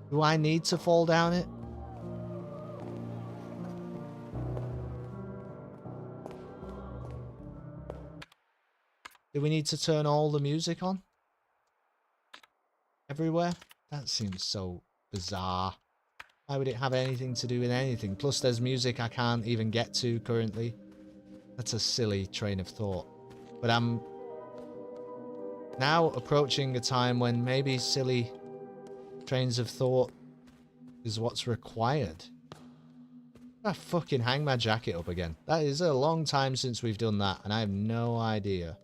Do I need to fall down it? Do we need to turn all the music on? Everywhere? That seems so bizarre. Why would it have anything to do with anything? Plus there's music I can't even get to currently. That's a silly train of thought. But I'm now approaching a time when maybe silly trains of thought is what's required. I fucking hang my jacket up again. That is a long time since we've done that, and I have no idea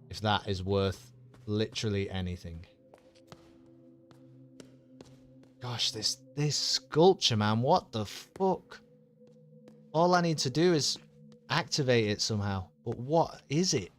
if that is worth literally anything. Gosh, this sculpture, man, what the fuck? All I need to do is activate it somehow. But what is it?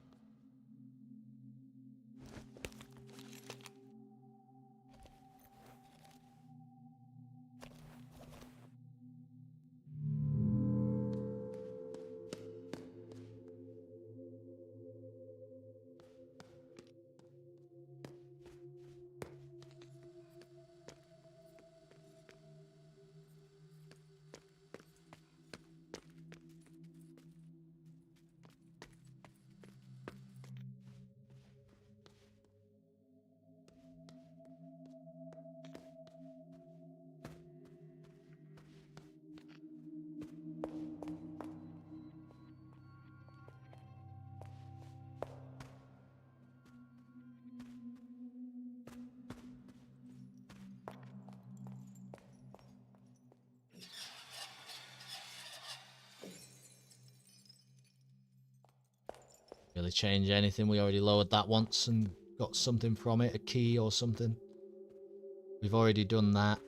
Really change anything? We already lowered that once and got something from it, a key or something. We've already done that.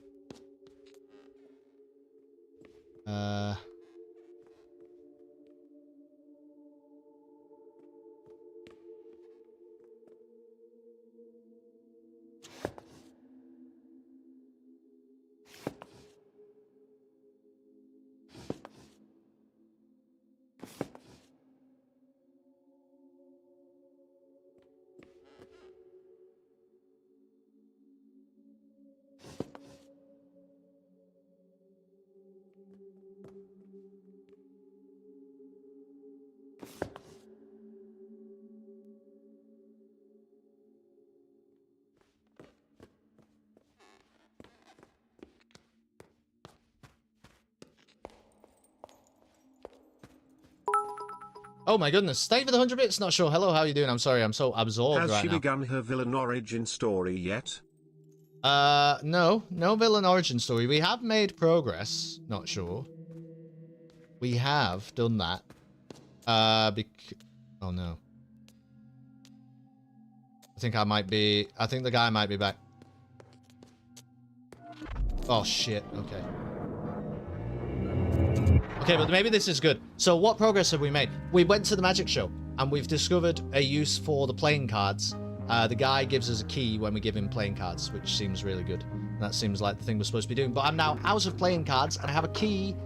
Oh my goodness. Thank you for the 100 bits. Not sure. Hello, how are you doing? I'm sorry. I'm so absorbed Has right she now. begun her villain origin story yet? No. No villain origin story. We have made progress. Not sure. We have done that. Oh no. I think the guy might be back. Oh shit. Okay. Okay, but maybe this is good. So what progress have we made? We went to the magic show and we've discovered a use for the playing cards. The guy gives us a key when we give him playing cards, which seems really good. That seems like the thing we're supposed to be doing. But I'm now out of playing cards and I have a key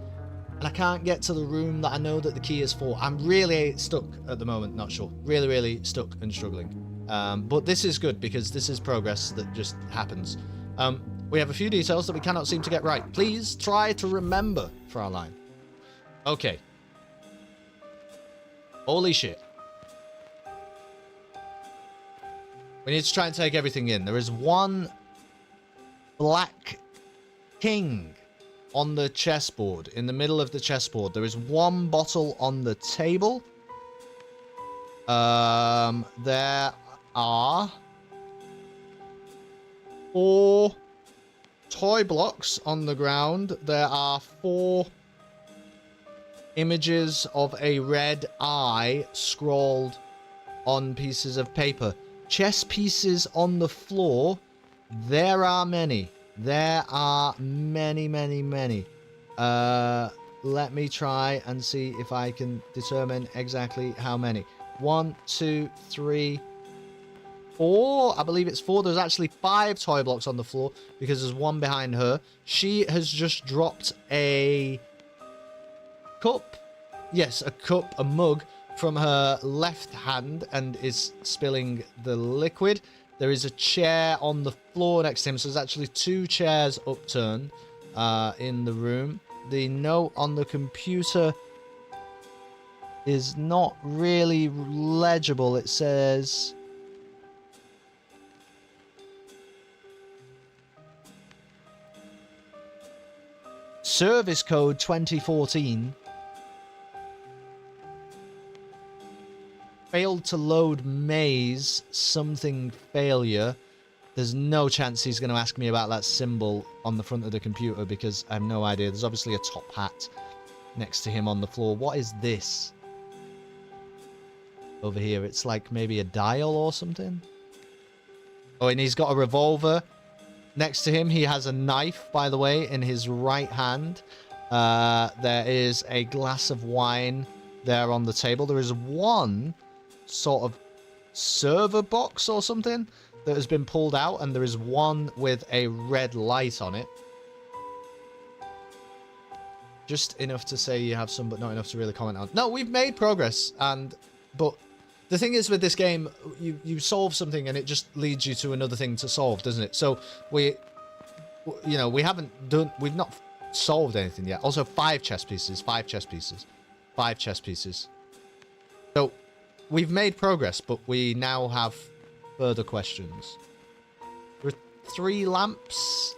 and I can't get to the room that I know that the key is for. I'm really stuck at the moment. Not sure. Really, really stuck and struggling. But this is good because this is progress that just happens. We have a few details that we cannot seem to get right. Please try to remember, Fraulein. Okay. Holy shit. We need to try and take everything in. There is one black king on the chessboard. In the middle of the chessboard. There is one bottle on the table. There are 4 toy blocks on the ground. There are 4 images of a red eye scrawled on pieces of paper. Chess pieces on the floor. There are many. There are many, many, many. Let me try and see if I can determine exactly how many. 1, 2, 3, 4. I believe it's 4. There's actually 5 toy blocks on the floor because there's one behind her. She has just dropped a cup. Yes, a cup, a mug from her left hand and is spilling the liquid. There is a chair on the floor next to him. So there's actually 2 chairs upturned in the room. The note on the computer is not really legible. It says... Service code 2014. Failed to load maze. Something failure. There's no chance he's going to ask me about that symbol on the front of the computer because I have no idea. There's obviously a top hat next to him on the floor. What is this? Over here, it's like maybe a dial or something. Oh, and he's got a revolver next to him. He has a knife, by the way, in his right hand. There is a glass of wine there on the table. There is one sort of server box or something that has been pulled out, and there is one with a red light on it. Just enough to say you have some, but not enough to really comment on. No, we've made progress, but the thing is with this game, you solve something and it just leads you to another thing to solve, doesn't it? So we've not solved anything yet. Also, 5 chess pieces. So we've made progress, but we now have further questions. There are 3 lamps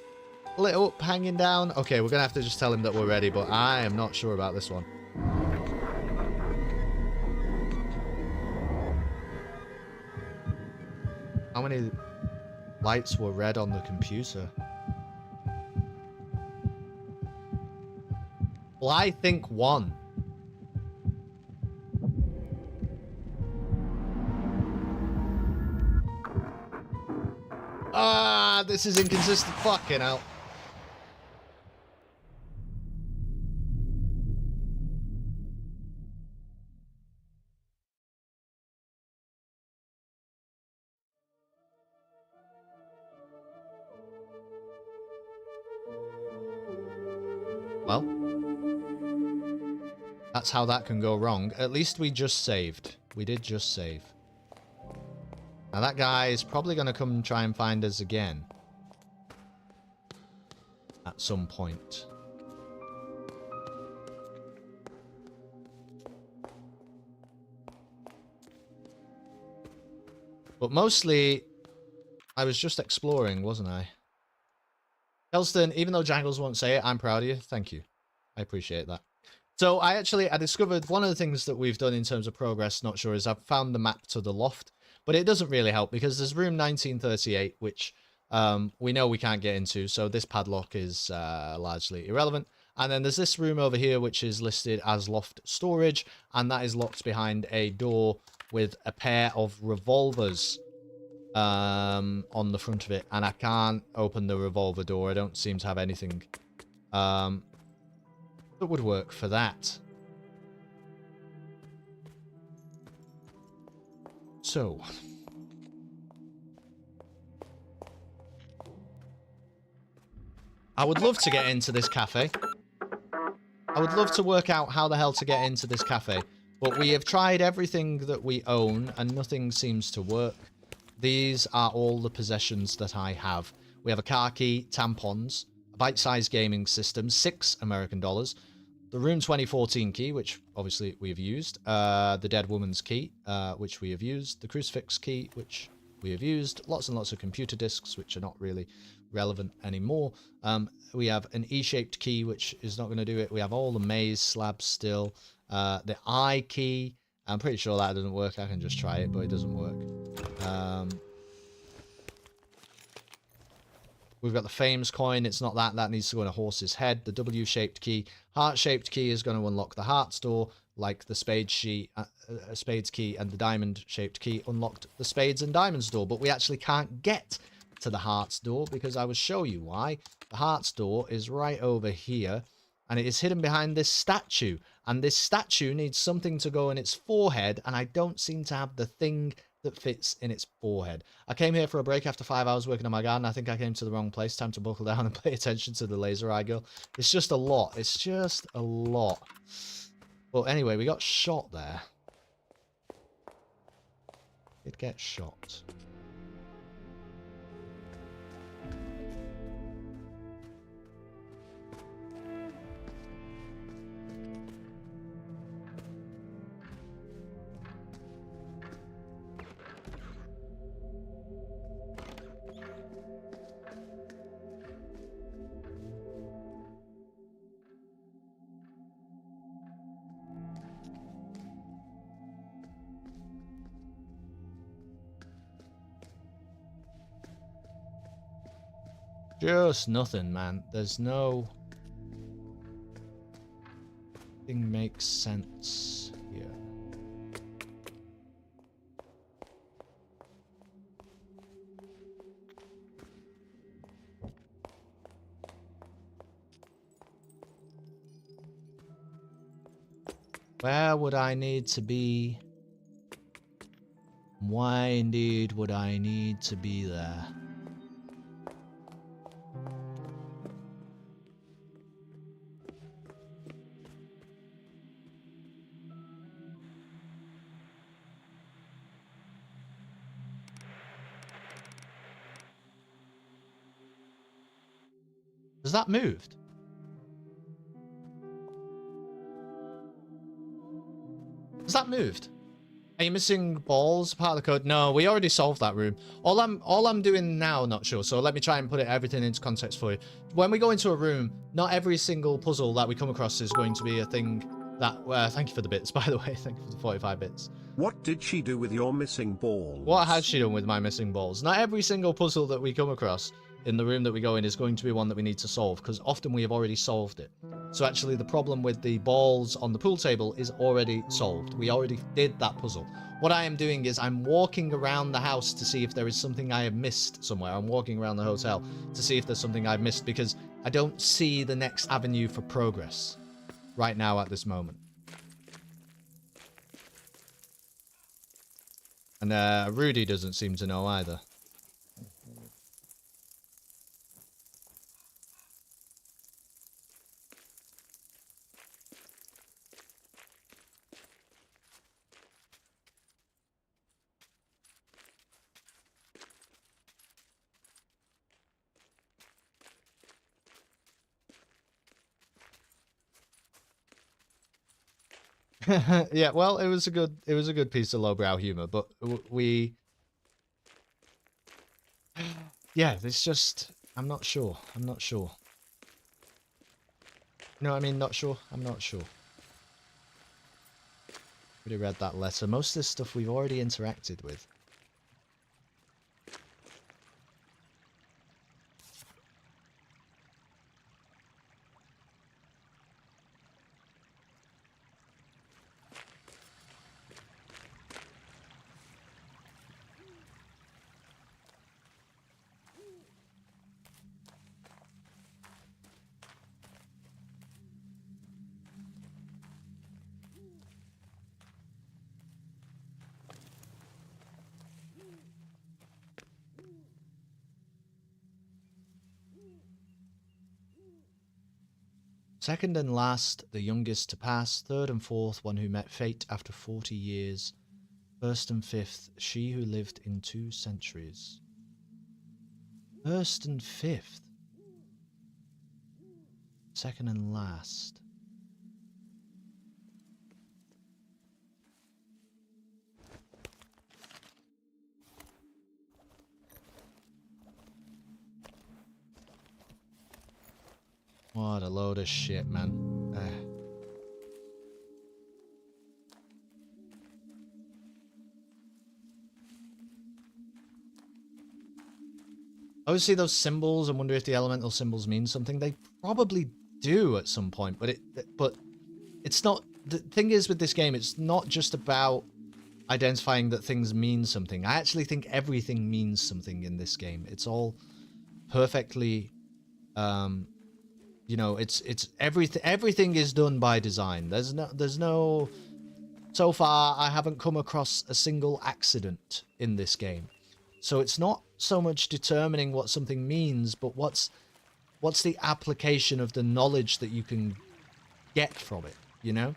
lit up, hanging down. Okay, we're gonna have to just tell him that we're ready, but I am not sure about this one. How many lights were red on the computer? Well, I think 1. Ah, this is inconsistent. Fucking hell. Well, that's how that can go wrong. At least we just saved. We did just save. Now that guy is probably going to come and try and find us again. At some point. But mostly, I was just exploring, wasn't I? Elston, even though Jangles won't say it, I'm proud of you. Thank you. I appreciate that. So I discovered one of the things that we've done in terms of progress, not sure, is I've found the map to the loft. But it doesn't really help because there's room 1938, which we know we can't get into. So this padlock is largely irrelevant. And then there's this room over here, which is listed as loft storage. And that is locked behind a door with a pair of revolvers on the front of it. And I can't open the revolver door. I don't seem to have anything that would work for that. So, I would love to get into this cafe. I would love to work out how the hell to get into this cafe. But we have tried everything that we own and nothing seems to work. These are all the possessions that I have. We have a car key, tampons, a bite-sized gaming system, $6 American, the Room 2014 key, which obviously we have used, the Dead Woman's key, which we have used, the Crucifix key, which we have used, lots and lots of computer disks, which are not really relevant anymore. We have an E-shaped key, which is not going to do it. We have all the maze slabs still. The I key, I'm pretty sure that doesn't work. I can just try it, but it doesn't work. We've got the Fames coin. It's not that. That needs to go in a horse's head. The W-shaped key. Heart-shaped key is going to unlock the Hearts door, like the Spades key and the Diamond-shaped key unlocked the Spades and Diamonds door. But we actually can't get to the Hearts door because I will show you why. The Hearts door is right over here, and it is hidden behind this statue. And this statue needs something to go in its forehead, and I don't seem to have the thing that fits in its forehead. I came here for a break after 5 hours working on my garden. I think I came to the wrong place. Time to buckle down and pay attention to the laser eye girl. It's just a lot. It's just a lot. Well, anyway, we got shot there. Did get shot. Just nothing, man. There's no... Thing makes sense here. Where would I need to be? Why indeed would I need to be there? Has that moved? Has that moved? Are you missing balls? Part of the code? No, we already solved that room. All I'm doing now, not sure. So let me try and put everything into context for you. When we go into a room, not every single puzzle that we come across is going to be a thing that. Thank you for the bits, by the way. Thank you for the 45 bits. What did she do with your missing balls? What has she done with my missing balls? Not every single puzzle that we come across in the room that we go in is going to be one that we need to solve, because often we have already solved it. So actually the problem with the balls on the pool table is already solved. We already did that puzzle. What I am doing is I'm walking around the house to see if there is something I have missed somewhere. I'm walking around the hotel to see if there's something I've missed, because I don't see the next avenue for progress right now at this moment. And Rudy doesn't seem to know either. Yeah, well, it was a good piece of lowbrow humor, but we yeah, it's just I'm not sure. You know what I mean? Not sure. I'm not sure. Already read that letter. Most of this stuff we've already interacted with. Second and last, the youngest to pass. Third and fourth, one who met fate after 40 years. First and fifth, she who lived in 2 centuries. First and fifth. Second and last. What a load of shit, man. I always see those symbols and wonder if the elemental symbols mean something. They probably do at some point, but it's not. The thing is with this game, it's not just about identifying that things mean something. I actually think everything means something in this game. It's all perfectly, you know, it's everything is done by design. There's no. So far, I haven't come across a single accident in this game. So it's not so much determining what something means, but what's the application of the knowledge that you can get from it, you know?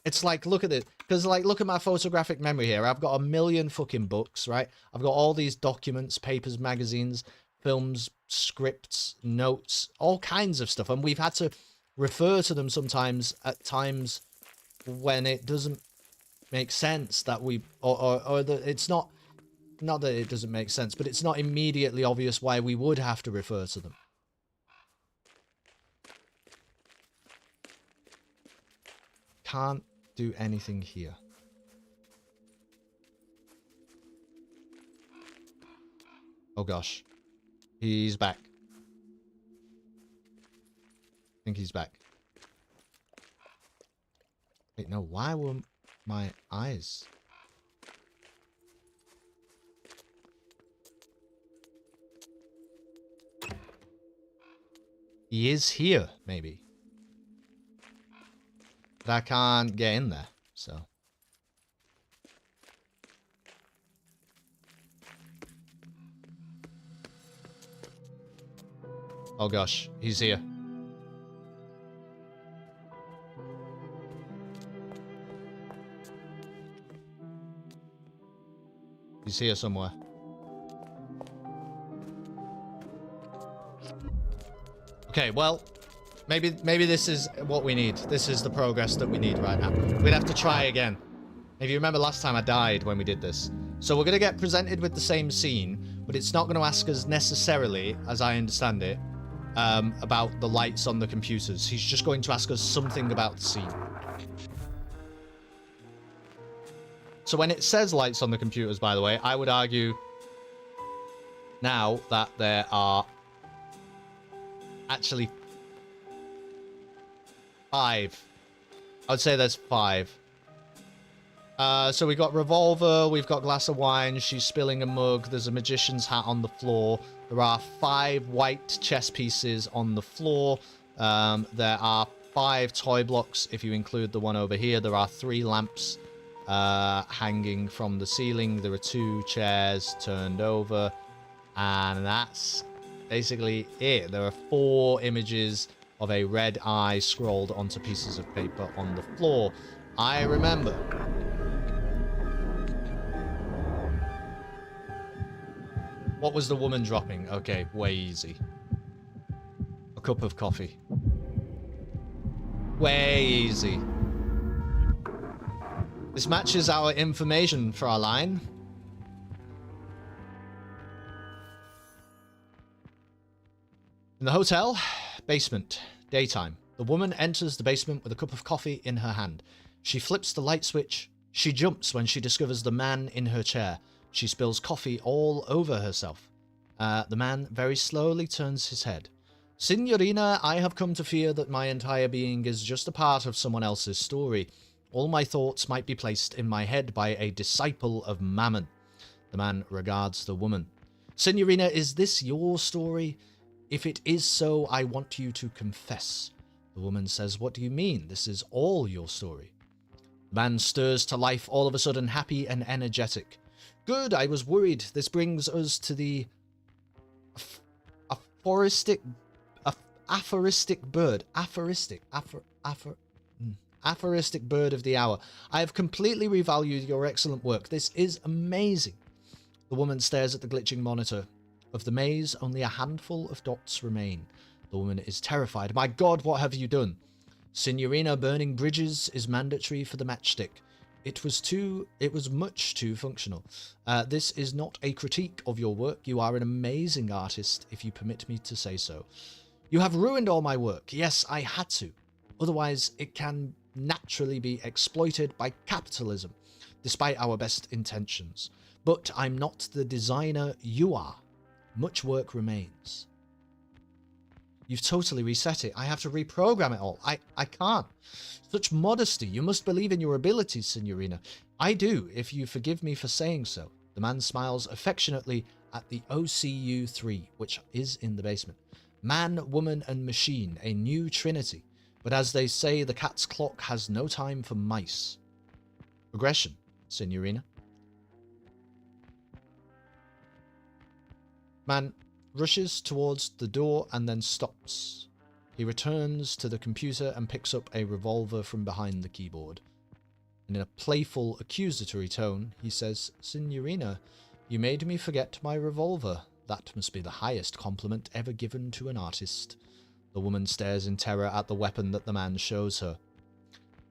It's like, look at it, because like, look at my photographic memory here. I've got a million fucking books, right? I've got all these documents, papers, magazines, films, scripts, notes, all kinds of stuff. And we've had to refer to them sometimes at times when it doesn't make sense that we, or that it's not that it doesn't make sense, but it's not immediately obvious why we would have to refer to them. Can't do anything here. Oh gosh. He's back. I think he's back. Wait, no, why were my eyes? He is here, maybe. But I can't get in there, so. Oh gosh, he's here. He's here somewhere. Okay, well, maybe this is what we need. This is the progress that we need right now. We'd have to try again. If you remember last time I died when we did this. So we're going to get presented with the same scene, but it's not going to ask us necessarily, as I understand it, about the lights on the computers. He's just going to ask us something about the scene. So when it says lights on the computers, by the way, I would argue now that there are actually 5. I would say there's 5. So we've got revolver, we've got glass of wine, she's spilling a mug, there's a magician's hat on the floor, there are 5 white chess pieces on the floor, there are 5 toy blocks if you include the one over here, there are 3 lamps hanging from the ceiling, there are 2 chairs turned over, and that's basically it. There are 4 images of a red eye scrolled onto pieces of paper on the floor. I remember. What was the woman dropping? Okay, way easy. A cup of coffee. Way easy. This matches our information, Fraulein. In the hotel, basement, daytime. The woman enters the basement with a cup of coffee in her hand. She flips the light switch. She jumps when she discovers the man in her chair. She spills coffee all over herself. The man very slowly turns his head. Signorina, I have come to fear that my entire being is just a part of someone else's story. All my thoughts might be placed in my head by a disciple of Mammon. The man regards the woman. Signorina, is this your story? If it is so, I want you to confess. The woman says, what do you mean? This is all your story. The man stirs to life, all of a sudden happy and energetic. Good, I was worried. This brings us to the aphoristic bird of the hour. I have completely revalued your excellent work. This is amazing. The woman stares at the glitching monitor. Of the maze, only a handful of dots remain. The woman is terrified. My God, what have you done? Signorina, burning bridges is mandatory for the matchstick. It was much too functional. This is not a critique of your work. You are an amazing artist, if you permit me to say so. You have ruined all my work. Yes, I had to. Otherwise, it can naturally be exploited by capitalism, despite our best intentions. But I'm not the designer you are. Much work remains. You've totally reset it. I have to reprogram it all. I can't. Such modesty. You must believe in your abilities, Signorina. I do, if you forgive me for saying so. The man smiles affectionately at the OCU-3, which is in the basement. Man, woman, and machine, a new trinity. But as they say, the cat's clock has no time for mice. Progression, Signorina. Man rushes towards the door and then stops. He returns to the computer and picks up a revolver from behind the keyboard. And in a playful, accusatory tone, he says, Signorina, you made me forget my revolver. That must be the highest compliment ever given to an artist. The woman stares in terror at the weapon that the man shows her.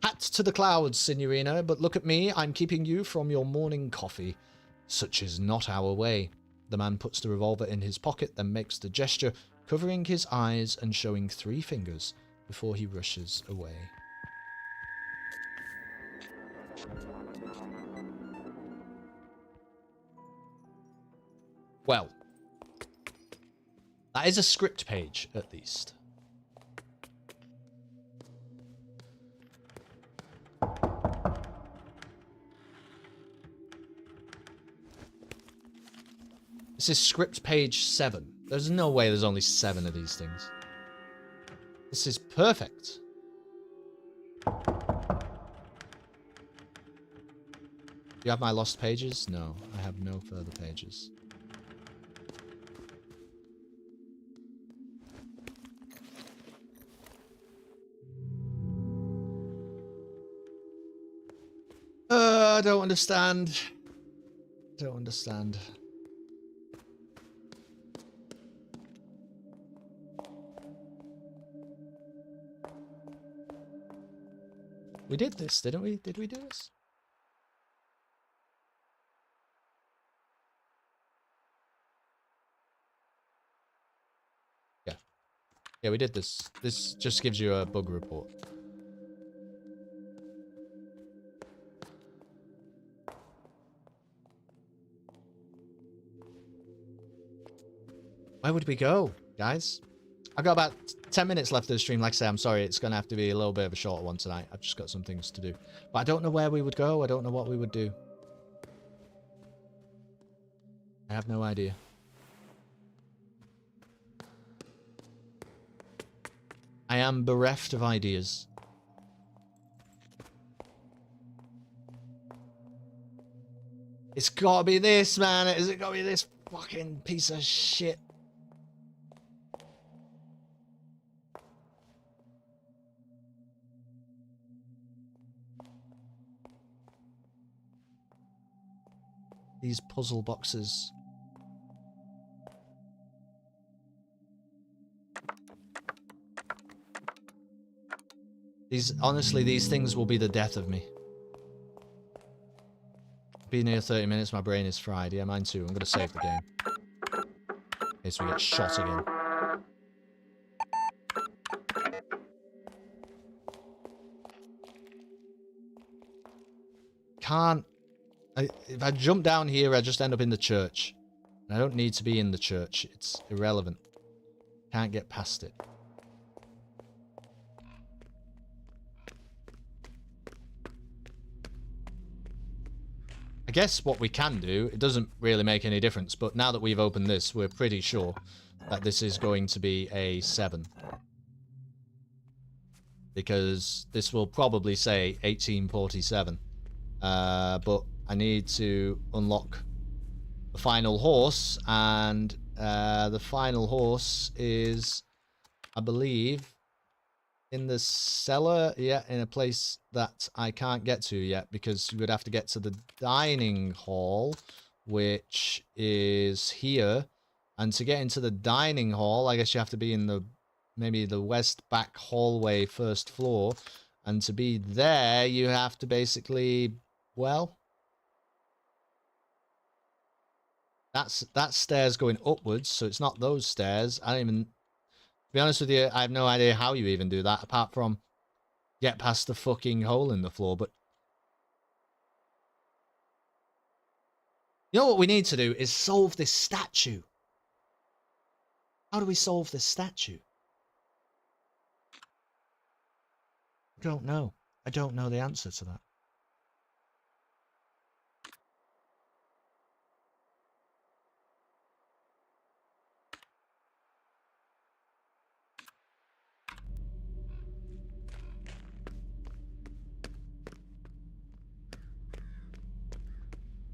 Hat to the clouds, Signorina, but look at me, I'm keeping you from your morning coffee. Such is not our way. The man puts the revolver in his pocket, then makes the gesture, covering his eyes and showing 3 fingers before he rushes away. Well, That is a script page, at least. This is script page 7. There's no way there's only 7 of these things. This is perfect. Do you have my lost pages? No, I have no further pages. I don't understand. Don't understand. We did this, didn't we? Did we do this? Yeah. Yeah, we did this. This just gives you a bug report. Where would we go, guys? I've got about 10 minutes left of the stream. Like I say, I'm sorry, it's going to have to be a little bit of a shorter one tonight. I've just got some things to do. But I don't know where we would go. I don't know what we would do. I have no idea. I am bereft of ideas. It's gotta be this, man. Is it gotta be this fucking piece of shit? These puzzle boxes. Honestly, these things will be the death of me. Be near 30 minutes, my brain is fried. Yeah, mine too. I'm gonna save the game. In case we get shot again. If I jump down here, I just end up in the church. And I don't need to be in the church. It's irrelevant. Can't get past it. I guess what we can do, it doesn't really make any difference, but now that we've opened this, we're pretty sure that this is going to be a 7. Because this will probably say 1847. But I need to unlock the final horse, and the final horse is, I believe, in the cellar. Yeah, in a place that I can't get to yet, because you would have to get to the dining hall, which is here. And to get into the dining hall, I guess you have to be in the maybe the west back hallway, first floor. And to be there, you have to basically, well, that's stairs going upwards, so it's not those stairs. I don't even, to be honest with you, I have no idea how you even do that, apart from get past the fucking hole in the floor. But you know what we need to do is solve this statue. How do we solve this statue? I don't know. I don't know the answer to that.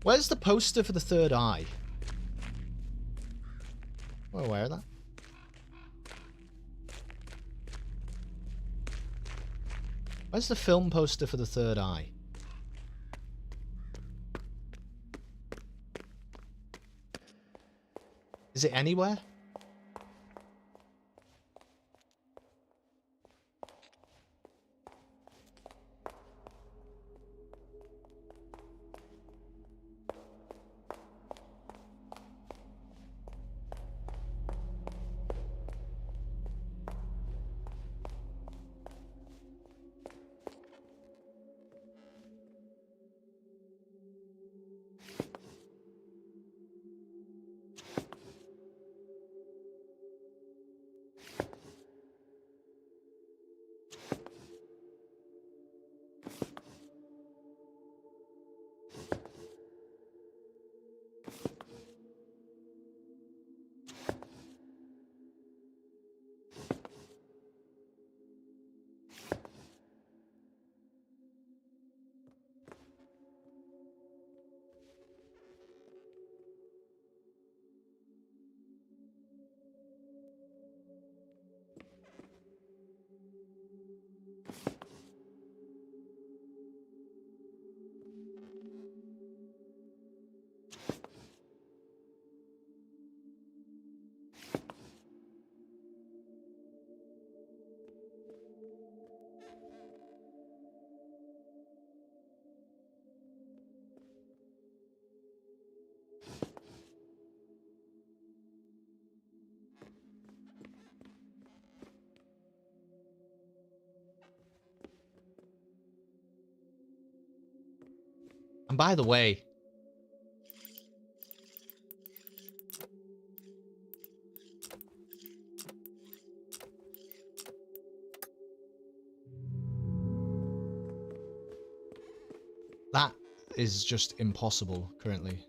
Where's the poster for the third eye? We're aware of that. Where's the film poster for the third eye? Is it anywhere? by the way, that is just impossible currently.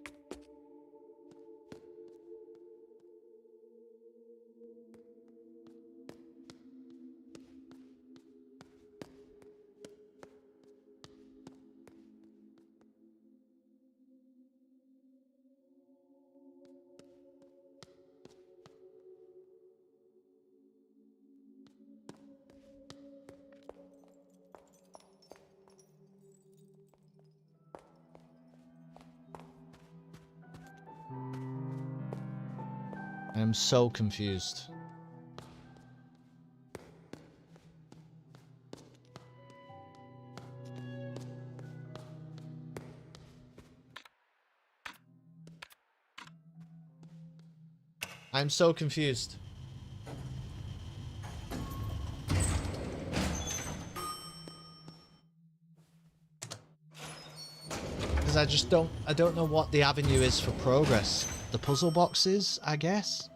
I am so confused. I'm so confused. Because I don't know what the avenue is for progress. The puzzle boxes, I guess?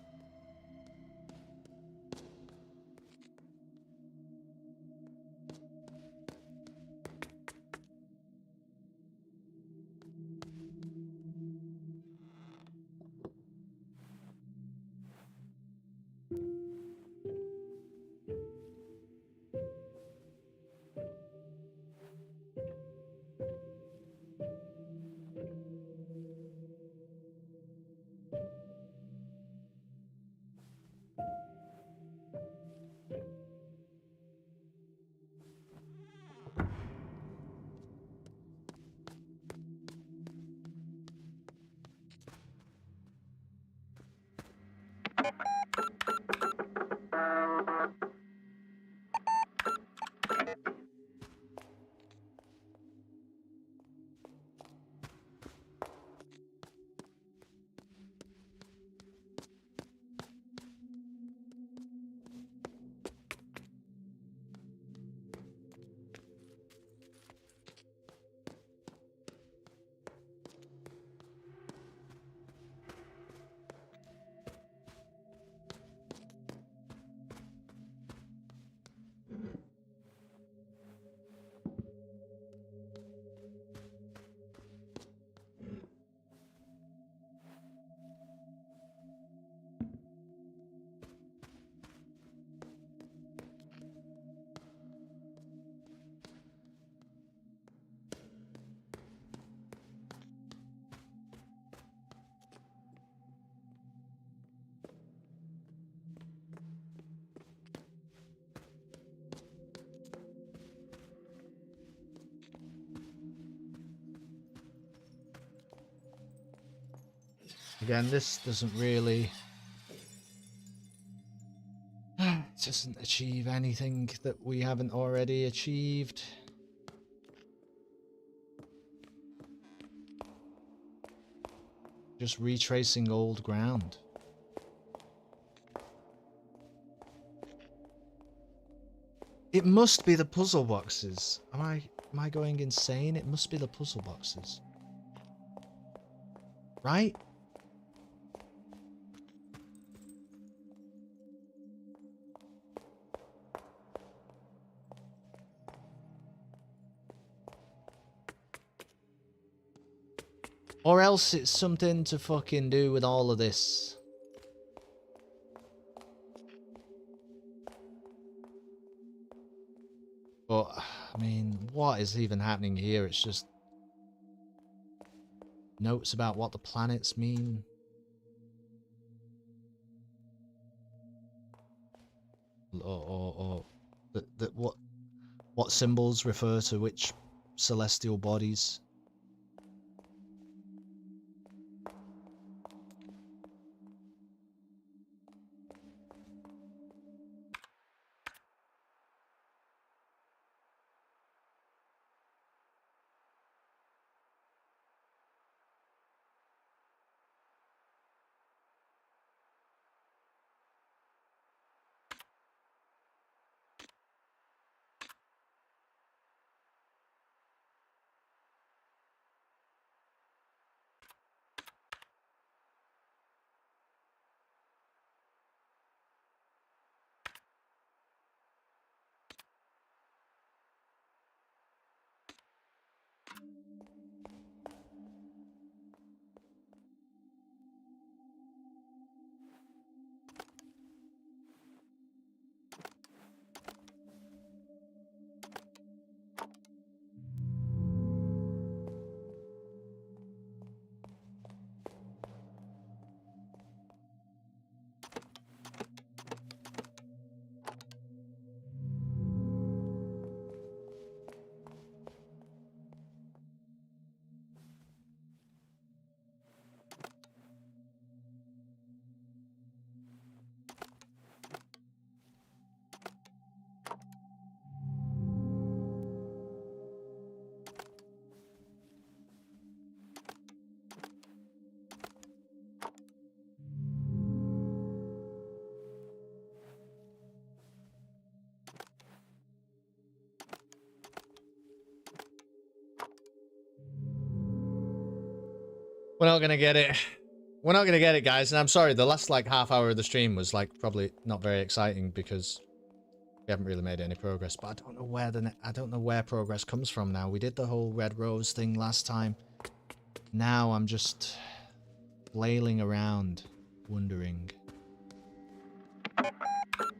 Again, this doesn't really... It doesn't achieve anything that we haven't already achieved. Just retracing old ground. It must be the puzzle boxes. Am I going insane? It must be the puzzle boxes. Right? Or else it's something to fucking do with all of this. But, I mean, what is even happening here? It's just notes about what the planets mean. Or what symbols refer to which celestial bodies. We're not gonna get it. We're not gonna get it, guys. And I'm sorry, the last like half hour of the stream was like probably not very exciting because we haven't really made any progress. But I don't know where I don't know where progress comes from now. We did the whole red rose thing last time. Now I'm just flailing around, wondering.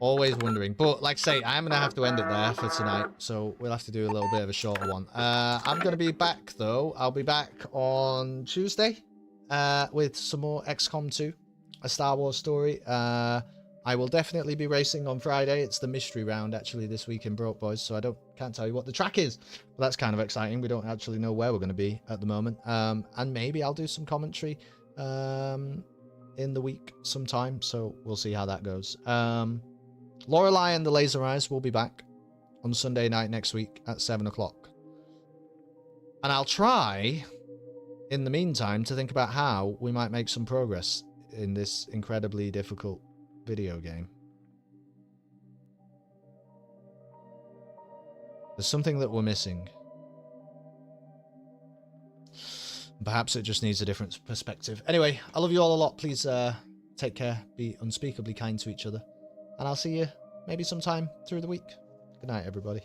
Always wondering. But like I say, I'm gonna have to end it there for tonight. So we'll have to do a little bit of a shorter one. I'm gonna be back though. I'll be back on Tuesday with some more XCOM 2, a Star Wars story. I will definitely be racing on Friday. It's the mystery round actually this week in Broke Boys, so can't tell you what the track is. But that's kind of exciting. We don't actually know where we're going to be at the moment. And maybe I'll do some commentary in the week sometime, so we'll see how that goes. Lorelei and the Laser Eyes will be back on Sunday night next week at 7 o'clock. And I'll try, in the meantime, to think about how we might make some progress in this incredibly difficult video game. There's something that we're missing. Perhaps it just needs a different perspective. Anyway, I love you all a lot. Please take care. Be unspeakably kind to each other. And I'll see you maybe sometime through the week. Good night, everybody.